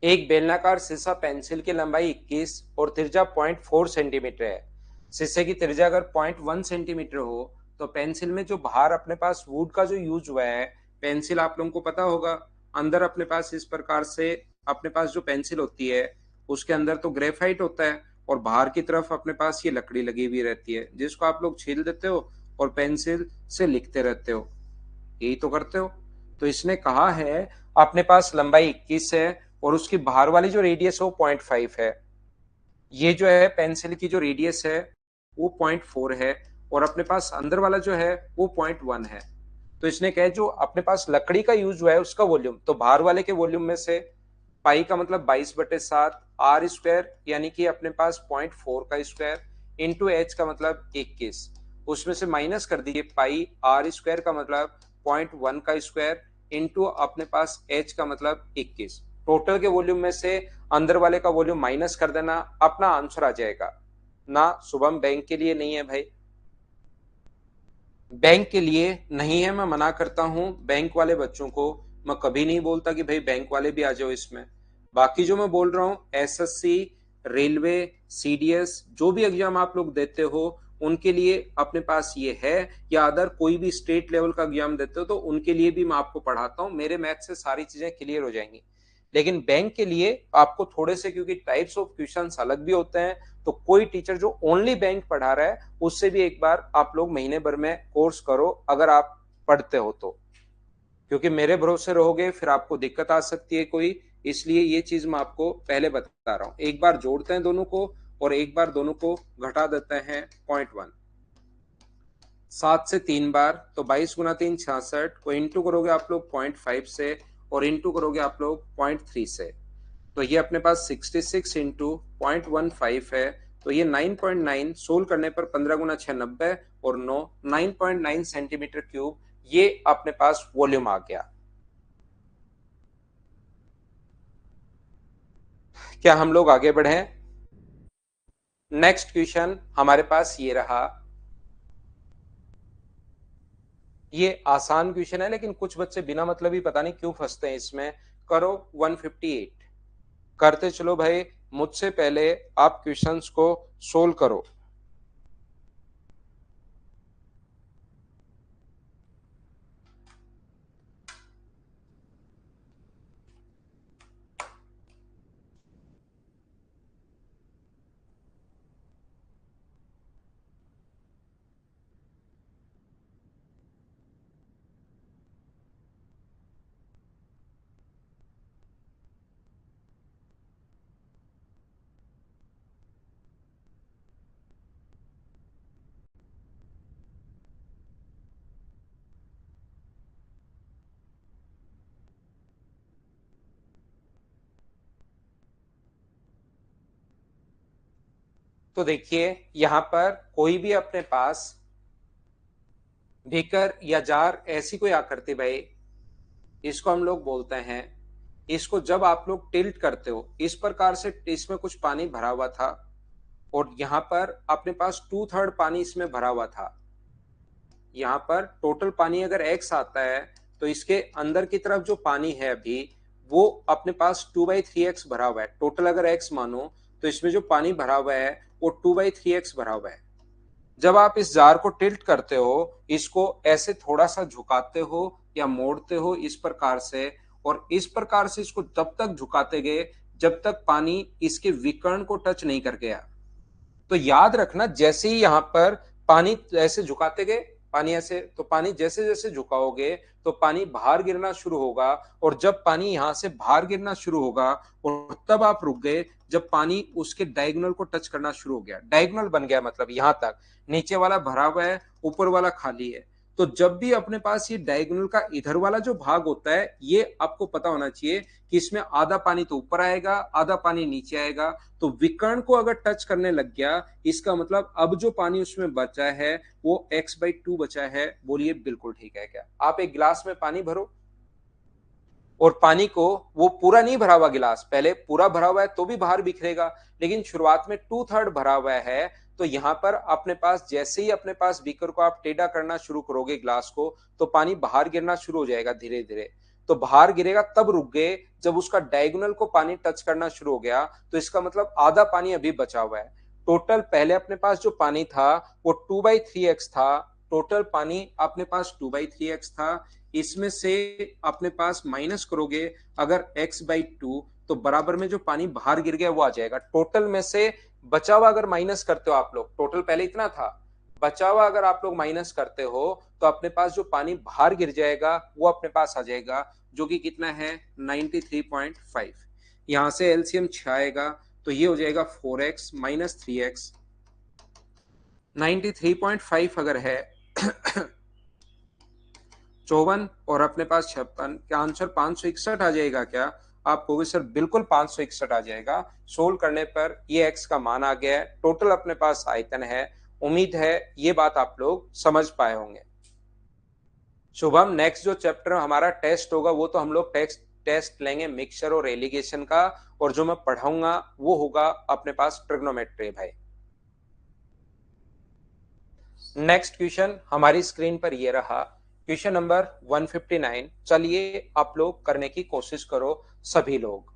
एक बेलनाकार शीशा पेंसिल की लंबाई 21 और त्रिज्या 0.4 सेंटीमीटर है। शीशे की त्रिज्या अगर 0.1 सेंटीमीटर हो तो पेंसिल में जो बाहर अपने पास वुड का जो यूज हुआ है, पेंसिल आप लोगों को पता होगा, अंदर अपने पास इस प्रकार से अपने पास जो पेंसिल होती है उसके अंदर तो ग्रेफाइट होता है और बाहर की तरफ अपने पास ये लकड़ी लगी हुई रहती है जिसको आप लोग छील देते हो और पेंसिल से लिखते रहते हो, यही तो करते हो। तो इसने कहा है अपने पास लंबाई 21 है और उसकी बाहर वाली जो रेडियस है वो 0.5 है, ये जो है पेंसिल की जो रेडियस है वो 0.4 है और अपने पास अंदर वाला जो है वो 0.1 है। तो इसने कहा जो अपने पास लकड़ी का यूज हुआ है उसका वॉल्यूम, तो बाहर वाले के वॉल्यूम में से पाई का मतलब 22/7 आर स्क्वायर यानी कि अपने पास 0.4 का स्क्वायर इंटू एच का मतलब 21, उसमें से माइनस कर दीजिए पाई आर स्क्वायर का मतलब 0.1 का स्क्वायर इंटू अपने पास एच का मतलब 21, टोटल के वॉल्यूम में से अंदर वाले का वॉल्यूम माइनस कर देना, अपना आंसर आ जाएगा ना। शुभम बैंक के लिए नहीं है भाई, बैंक के लिए नहीं है, मैं मना करता हूं बैंक वाले बच्चों को, मैं कभी नहीं बोलता कि भाई बैंक वाले भी आ जाओ इसमें। बाकी जो मैं बोल रहा हूं एसएससी, रेलवे, सीडीएस जो भी एग्जाम आप लोग देते हो उनके लिए अपने पास ये है, या अदर कोई भी स्टेट लेवल का एग्जाम देते हो तो उनके लिए भी मैं आपको पढ़ाता हूं, मेरे मैथ से सारी चीजें क्लियर हो जाएंगी। लेकिन बैंक के लिए आपको थोड़े से, क्योंकि टाइप्स ऑफ क्वेश्चंस अलग भी होते हैं, तो कोई टीचर जो ओनली बैंक पढ़ा रहा है उससे भी एक बार आप लोग महीने भर में कोर्स करो अगर आप पढ़ते हो तो, क्योंकि मेरे भरोसे रहोगे फिर आपको दिक्कत आ सकती है कोई, इसलिए ये चीज मैं आपको पहले बता रहा हूं। एक बार जोड़ते हैं दोनों को और एक बार दोनों को घटा देते हैं 0.1, 7 से 3 बार, तो 22 × 3 66 को इंटू करोगे आप लोग 0.5 से और इंटू करोगे आप लोग 0.3 से, तो ये अपने पास 66 इंटू 0.15 है, तो ये 9.9 सोल्व करने पर 15 × 6 90 और 9 9.9 सेंटीमीटर क्यूब ये अपने पास वॉल्यूम आ गया। क्या हम लोग आगे बढ़े? नेक्स्ट क्वेश्चन हमारे पास ये रहा, ये आसान क्वेश्चन है लेकिन कुछ बच्चे बिना मतलब ही पता नहीं क्यों फंसते हैं इसमें। करो 158, करते चलो भाई, मुझसे पहले आप क्वेश्चंस को सोल्व करो। तो देखिए यहाँ पर कोई भी अपने पास बीकर या जार ऐसी कोई आकृति भाई, इसको हम लोग बोलते हैं, इसको जब आप लोग टिल्ट करते हो इस प्रकार से, इसमें कुछ पानी भरा हुआ था और यहाँ पर अपने पास 2/3 पानी इसमें भरा हुआ था। यहाँ पर टोटल पानी अगर x आता है तो इसके अंदर की तरफ जो पानी है अभी वो अपने पास 2/3x भरा हुआ है। टोटल अगर x मानो तो इसमें जो पानी भरा हुआ है वो 2/3x भरा हुआ है। जब आप इस जार को टिल्ट करते हो, इसको ऐसे थोड़ा सा झुकाते हो या मोड़ते हो इस प्रकार से, और इस प्रकार से इसको तब तक झुकाते गए जब तक पानी इसके विकर्ण को टच नहीं कर गया। तो याद रखना, जैसे ही यहाँ पर पानी ऐसे झुकाते गए, पानी ऐसे, तो पानी जैसे जैसे झुकाओगे तो पानी बाहर गिरना शुरू होगा, और जब पानी यहाँ से बाहर गिरना शुरू होगा और तब आप रुक गए जब पानी उसके डायगोनल को टच करना शुरू हो गया। डायगोनल बन गया मतलब यहाँ तक, नीचे वाला भरा हुआ है, ऊपर वाला खाली है। तो जब भी अपने पास ये डायगोनल का इधर वाला जो भाग होता है, ये आपको पता होना चाहिए कि इसमें आधा पानी तो ऊपर आएगा, आधा पानी नीचे आएगा। तो विकर्ण को अगर टच करने लग गया, इसका मतलब अब जो पानी उसमें बचा है वो x/2 बचा है। बोलिए बिल्कुल ठीक है क्या? आप एक गिलास में पानी भरो और पानी को, वो पूरा नहीं भरा हुआ गिलास, पहले पूरा भरा हुआ है तो भी बाहर बिखरेगा, लेकिन शुरुआत में 2/3 भरा हुआ है। तो यहाँ पर अपने पास जैसे ही अपने पास बीकर को आप टेढ़ा करना शुरू करोगे गिलास को, तो पानी बाहर गिरना शुरू हो जाएगा धीरे धीरे। तो बाहर गिरेगा तब रुक गए जब उसका डायगोनल को पानी टच करना शुरू हो गया, तो इसका मतलब आधा पानी अभी बचा हुआ है। टोटल पहले अपने पास जो पानी था वो 2/3x था। टोटल पानी अपने पास 2/3x था। इसमें से अपने पास माइनस करोगे अगर x/2, तो बराबर में जो पानी बाहर गिर गया वो आ जाएगा। टोटल में से बचा हुआ अगर माइनस करते हो आप लोग, टोटल पहले इतना था, बचा हुआ अगर आप लोग माइनस करते हो तो अपने पास जो पानी बाहर गिर जाएगा वो अपने पास आ जाएगा, जो कि कितना है 93.5। यहां से एलसीएम 6 आएगा तो ये हो जाएगा 4x - 3x। 93.5 अगर है 54 और अपने पास 56, क्या आंसर 561 आ जाएगा क्या? आप कहोगे सर बिल्कुल 561 आ जाएगा। सोल्व करने पर ये x का मान आ गया है। टोटल अपने पास आयतन है। उम्मीद है ये बात आप लोग समझ पाए होंगे। शुभम, नेक्स्ट जो चैप्टर हमारा टेस्ट होगा वो तो हम लोग टेस्ट लेंगे मिक्सचर और एलिगेशन का, और जो मैं पढ़ाऊंगा वो होगा अपने पास ट्रिग्नोमेट्री भाई। नेक्स्ट क्वेश्चन हमारी स्क्रीन पर ये रहा, क्वेश्चन नंबर 159। चलिए आप लोग करने की कोशिश करो सभी लोग।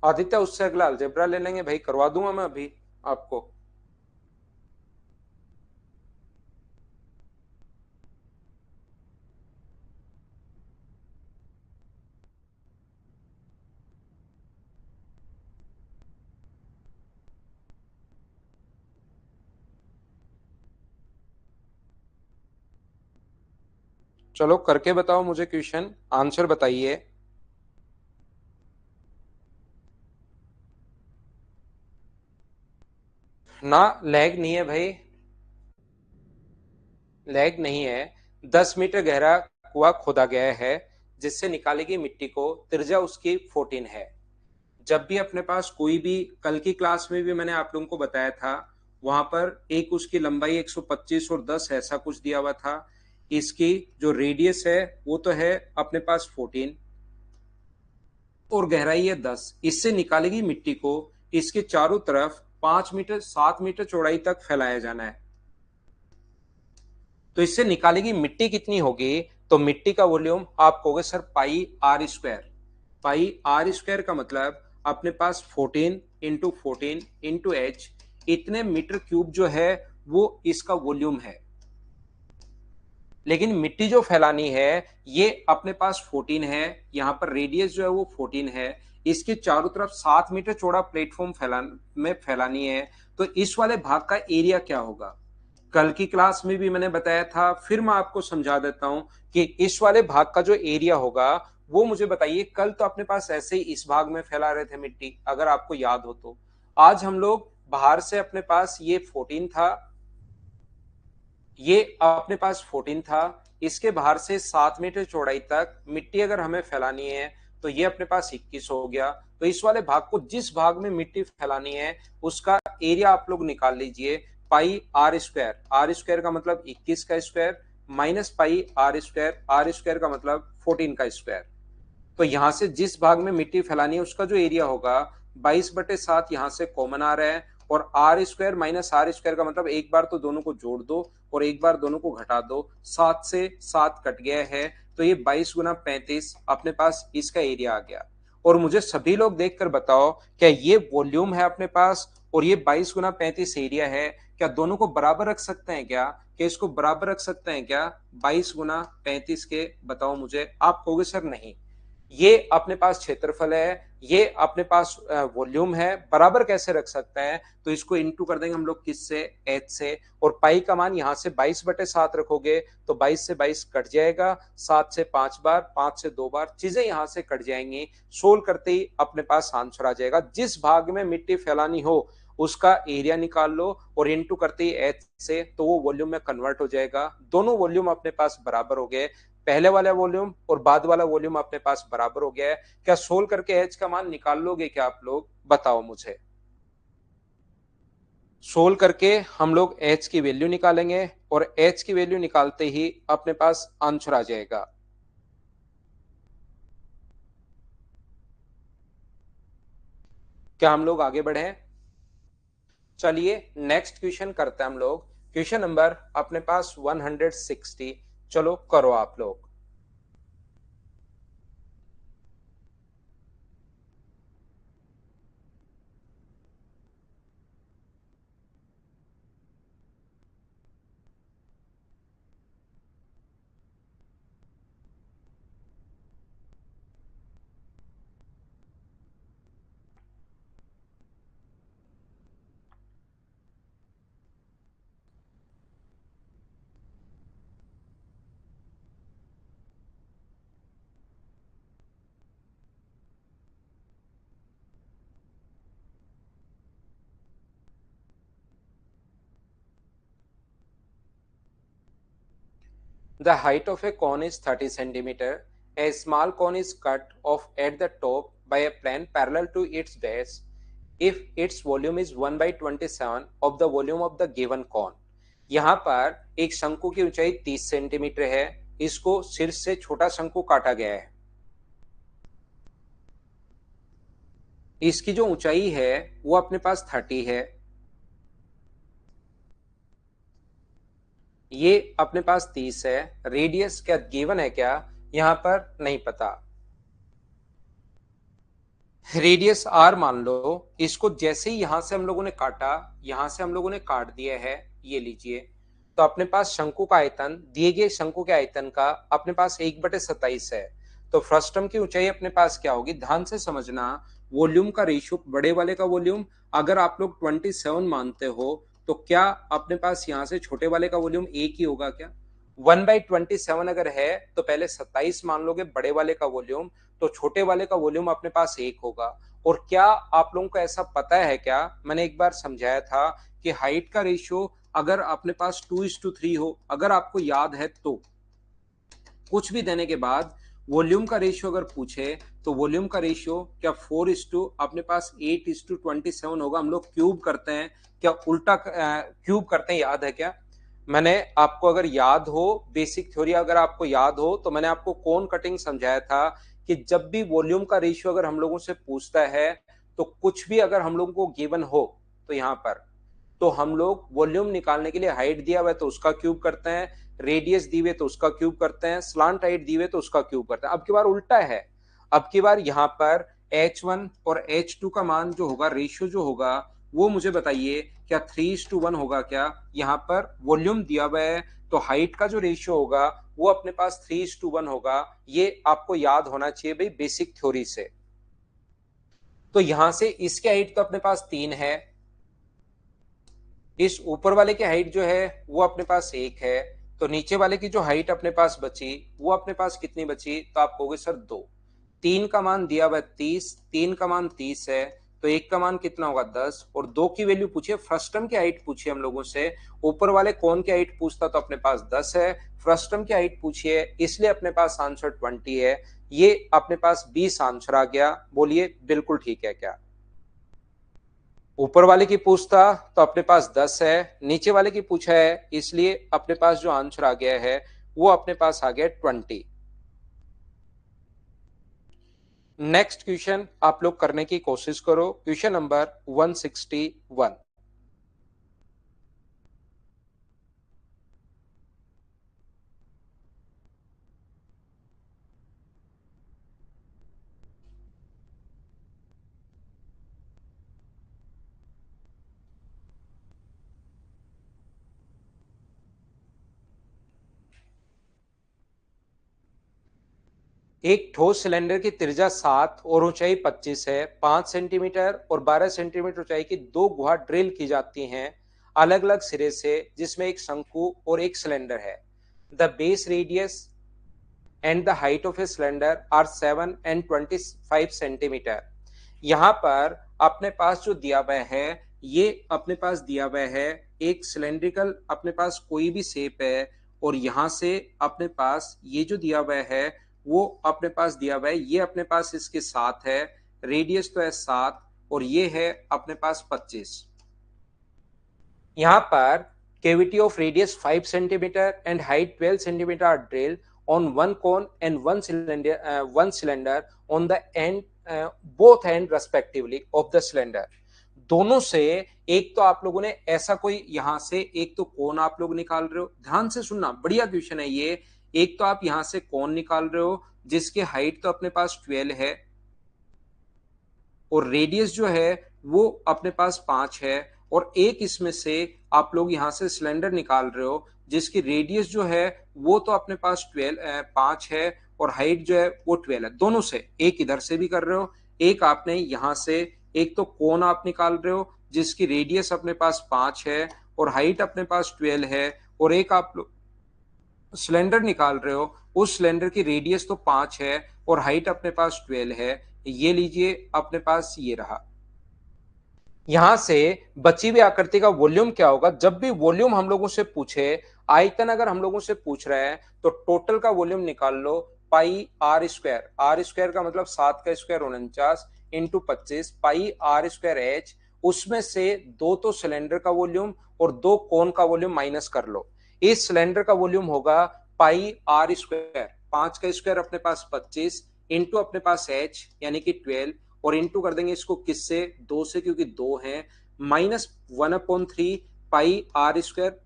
आदित्य, उससे अगला अलजेब्रा ले लेंगे भाई, करवा दूंगा मैं अभी आपको। चलो करके बताओ मुझे क्वेश्चन, आंसर बताइए। ना लैग नहीं है भाई, लैग नहीं है। 10 मीटर गहरा कुआं खोदा गया है जिससे निकाली गई मिट्टी को त्रिज्या उसकी 14 है। जब भी अपने पास कोई भी, कल की क्लास में भी मैंने आप लोगों को बताया था, वहां पर एक उसकी लंबाई 125 और 10 ऐसा कुछ दिया हुआ था। इसकी जो रेडियस है वो तो है अपने पास 14 और गहराई है 10। इससे निकाली गई मिट्टी को इसके चारों तरफ 5 मीटर 7 मीटर चौड़ाई तक फैलाया जाना है। तो इससे निकाली गई मिट्टी कितनी होगी? तो मिट्टी का वॉल्यूम आप कहोगे सर πr²। πr² का मतलब अपने पास 14 इंटू 14 इंटू h, इतने मीटर क्यूब जो है वो इसका वॉल्यूम है। लेकिन मिट्टी जो फैलानी है ये अपने पास 14 है, यहाँ पर रेडियस जो है वो 14 है, इसके चारों तरफ 7 मीटर चौड़ा प्लेटफॉर्म फैलानी है। तो इस वाले भाग का एरिया क्या होगा? कल की क्लास में भी मैंने बताया था, फिर मैं आपको समझा देता हूं कि इस वाले भाग का जो एरिया होगा वो मुझे बताइए। कल तो अपने पास ऐसे ही इस भाग में फैला रहे थे मिट्टी, अगर आपको याद हो तो। आज हम लोग बाहर से अपने पास ये 14 था, ये अपने पास 14 था, इसके बाहर से 7 मीटर चौड़ाई तक मिट्टी अगर हमें फैलानी है तो ये अपने पास 21 हो गया। तो इस वाले भाग को, जिस भाग में मिट्टी फैलानी है उसका एरिया आप लोग निकाल लीजिए। Pi are square, R square का मतलब 21 का स्क्वायर, minus pi are square, R square का मतलब 14 का स्क्वायर। तो यहां से जिस भाग में मिट्टी फैलानी है उसका जो एरिया होगा 22/7 यहां से कॉमन आ रहा है, और R square minus R square का मतलब एक बार तो दोनों को जोड़ दो और एक बार दोनों को घटा दो, 7 से 7 कट गया है, तो ये 22 × 35 अपने पास इसका एरिया आ गया। और मुझे सभी लोग देखकर बताओ, क्या ये वॉल्यूम है अपने पास और ये 22 × 35 एरिया है, क्या दोनों को बराबर रख सकते हैं क्या इसको बराबर रख सकते हैं क्या 22 × 35 के? बताओ मुझे। आप कहोगे सर नहीं, ये अपने पास क्षेत्रफल है, ये अपने पास वॉल्यूम है, बराबर कैसे रख सकते हैं? तो इसको इनटू कर देंगे हम लोग किससे? एच से। और पाई का मान यहां से 22/7 रखोगे तो 22 से 22 कट जाएगा, 7 से 5 बार, 5 से 2 बार, चीजें यहां से कट जाएंगी। सोल्व करते ही अपने पास आंसर आ जाएगा। जिस भाग में मिट्टी फैलानी हो उसका एरिया निकाल लो और इनटू करते ही एच से, तो वो वॉल्यूम में कन्वर्ट हो जाएगा। दोनों वॉल्यूम अपने पास बराबर हो गए, पहले वाला वॉल्यूम और बाद वाला वॉल्यूम अपने पास बराबर हो गया है। क्या सोल्व करके एच का मान निकाल लोगे क्या आप लोग? बताओ मुझे। सोल्व करके हम लोग एच की वैल्यू निकालेंगे और एच की वैल्यू निकालते ही अपने पास आंसर आ जाएगा। क्या हम लोग आगे बढ़े? चलिए नेक्स्ट क्वेश्चन करते हैं हम लोग। क्वेश्चन नंबर अपने पास 160। चलो करो आप लोग। The height of a cone is 30 centimeter. A small cone is cut off at the top by a plane parallel to its base. If its volume is 1/27 of the volume of the given cone. यहाँ पर एक शंकु की ऊंचाई 30 centimetre है, इसको शीर्ष से छोटा शंकु काटा गया है। इसकी जो ऊंचाई है वो अपने पास 30 है, ये अपने पास 30 है। रेडियस क्या गिवन है क्या? यहां पर नहीं पता। रेडियस आर मान लो। इसको जैसे ही यहां से हम लोगों ने काटा, यहां से हम लोगों ने काट दिया है, ये लीजिए। तो अपने पास शंकु का आयतन, दिए गए शंकु के आयतन का अपने पास 1/27 है। तो फ्रस्टम की ऊंचाई अपने पास क्या होगी? ध्यान से समझना। वॉल्यूम का रेशियो, बड़े वाले का वॉल्यूम अगर आप लोग 27 मानते हो तो क्या अपने पास यहां से छोटे वाले का वॉल्यूम एक ही होगा क्या? 1/27 अगर है तो पहले 27 मान लोगे बड़े वाले का वॉल्यूम, तो छोटे वाले का वॉल्यूम अपने पास एक होगा। और क्या आप लोगों को ऐसा पता है क्या, मैंने एक बार समझाया था कि हाइट का रेशियो अगर अपने पास 2:3 हो, अगर आपको याद है तो, कुछ भी देने के बाद वॉल्यूम का रेशियो अगर पूछे तो वॉल्यूम का रेशियो क्या 4 अपने पास 8:27 होगा। हम लोग क्यूब करते हैं, क्या उल्टा क्यूब करते हैं, याद है क्या? मैंने आपको अगर याद हो, बेसिक थ्योरी अगर आपको याद हो, तो मैंने आपको कोन कटिंग समझाया था कि जब भी वॉल्यूम का रेशियो अगर हम लोगों से पूछता है तो कुछ भी अगर हम लोगों को गिवन हो, तो यहां पर तो हम लोग वॉल्यूम निकालने के लिए हाइट दिया हुआ है तो उसका क्यूब करते हैं, रेडियस दी हुई तो उसका क्यूब करते हैं, स्लांट हाइट दी हुई तो उसका क्यूब करते हैं। अब की बार उल्टा है। अब की बार यहाँ पर H1 और H2 का मान जो होगा, रेशियो जो होगा, वो मुझे बताइए क्या 3:1 होगा क्या? यहाँ पर वॉल्यूम दिया हुआ है तो हाइट का जो रेशियो होगा वो अपने पास 3:1 होगा। ये आपको याद होना चाहिए भाई बेसिक थ्योरी से। तो यहां से इसकी हाइट तो अपने पास 3 है, इस ऊपर वाले की हाइट जो है वो अपने पास 1 है, तो नीचे वाले की जो हाइट अपने पास बची वो अपने पास कितनी बची, तो आप कहोगे सर 2। 3 का मान दिया हुआ 30, 3 का मान 30 है, तो 1 का मान कितना होगा 10, और 2 की वैल्यू पूछिए, फ्रस्टम की हाइट पूछिए हम लोगों से। ऊपर वाले कौन की हाइट पूछता तो अपने पास 10 है, फ्रस्टम की हाइट पूछिए इसलिए अपने पास आंसर 20 है। ये अपने पास 20 आंसर आ गया। बोलिए बिल्कुल ठीक है क्या? ऊपर वाले की पूछता तो अपने पास 10 है, नीचे वाले की पूछा है इसलिए अपने पास जो आंसर आ गया है वो अपने पास आ गया 20। नेक्स्ट क्वेश्चन आप लोग करने की कोशिश करो, क्वेश्चन नंबर 161। एक ठोस सिलेंडर की त्रिज्या 7 और ऊंचाई 25 है। 5 सेंटीमीटर और 12 सेंटीमीटर ऊंचाई की दो गुहा ड्रिल की जाती हैं अलग अलग सिरे से, जिसमें एक शंकु और एक सिलेंडर है। The base radius and the height of a cylinder are 7 and 25 centimetre. यहाँ पर अपने पास जो दिया हुआ है, ये अपने पास दिया हुआ है एक सिलेंड्रिकल, अपने पास कोई भी शेप है, और यहाँ से अपने पास ये जो दिया हुआ है वो अपने पास दिया हुआ है, ये अपने पास इसके साथ है, रेडियस तो है 7 और ये है अपने पास 25। यहाँ पर cavity of radius 5 centimeter and height 12 centimeter are drilled on one cone and one cylinder on the end, both end respectively of the cylinder। दोनों से एक तो आप लोगों ने ऐसा कोई यहां से एक तो कोन आप लोग निकाल रहे हो, ध्यान से सुनना बढ़िया क्वेश्चन है ये। एक तो आप यहां से कोन निकाल रहे हो जिसकी हाइट तो अपने पास 12 है और रेडियस जो है वो अपने पास 5 है, और एक इसमें से आप लोग यहां से सिलेंडर निकाल रहे हो जिसकी रेडियस जो है वो तो अपने पास 5 है और हाइट जो है वो 12 है। दोनों से एक इधर से भी कर रहे हो, एक आपने यहां से एक तो कोन आप निकाल रहे हो जिसकी रेडियस अपने पास 5 है और हाइट अपने पास 12 है, और एक आप लोग सिलेंडर निकाल रहे हो, उस सिलेंडर की रेडियस तो 5 है और हाइट अपने पास 12 है। ये लीजिए अपने पास ये रहा। यहां से बची हुई आकृति का वॉल्यूम क्या होगा? जब भी वॉल्यूम हम लोगों से पूछे, आयतन अगर हम लोगों से पूछ रहे हैं तो टोटल का वॉल्यूम निकाल लो, pi are square, R square का मतलब 7 का square 49 into 25 pi are square H. उसमें से दो तो सिलेंडर का वॉल्यूम और दो कोन का वॉल्यूम माइनस कर लो। इस सिलेंडर का वॉल्यूम होगा पाई आर स्क्वायर, 5 का स्क्वायर अपने पास 25 इंटू अपने पास एच यानी कि 12, और इंटू कर देंगे इसको किससे, 2 से, क्योंकि 2 है, माइनस 1/3 पाई आर स्क्वायर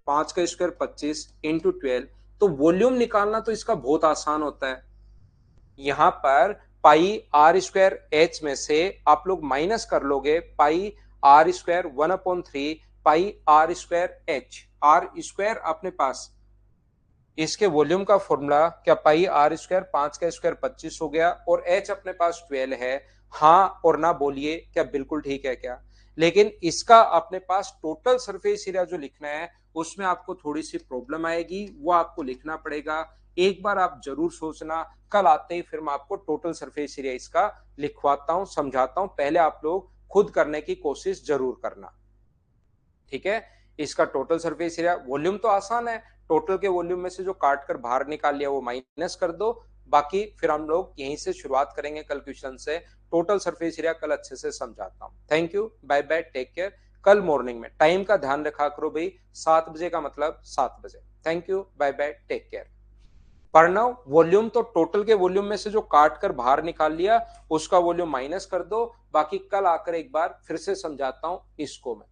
5 का स्क्वायर 25 इंटू 12। तो वॉल्यूम निकालना तो इसका बहुत आसान होता है। यहां पर पाई आर स्क्वायर एच में से आप लोग माइनस कर लोगे pi are square 1/3 pi are square h. R square अपने पास इसके वॉल्यूम का फॉर्मूला क्या, पाई आर स्क्वायर 5 का स्क्वायर 25 हो गया और एच अपने पास 12 है। हाँ और ना बोलिए क्या बिल्कुल ठीक है क्या? लेकिन इसका अपने पास टोटल सरफेस एरिया जो लिखना है उसमें आपको थोड़ी सी प्रॉब्लम आएगी, वो आपको लिखना पड़ेगा। एक बार आप जरूर सोचना, कल आते ही फिर मैं आपको टोटल सरफेस एरिया इसका लिखवाता हूं, समझाता हूं, पहले आप लोग खुद करने की कोशिश जरूर करना। ठीक है, इसका टोटल सरफेस एरिया, वॉल्यूम तो आसान है, टोटल के वॉल्यूम में से जो काट कर बाहर निकाल लिया वो माइनस कर दो। बाकी फिर हम लोग यहीं से शुरुआत करेंगे कल क्वेश्चन से। टोटल सरफेस एरिया कल अच्छे से समझाता हूँ। Thank you, bye bye, take care. कल मॉर्निंग में टाइम का ध्यान रखा करो भाई, 7 बजे का मतलब 7 बजे। Thank you, bye bye, take care. Pranav, volume तो टोटल के वॉल्यूम में से जो काट कर बाहर निकाल लिया उसका वॉल्यूम माइनस कर दो। बाकी कल आकर एक बार फिर से समझाता हूं इसको मैं।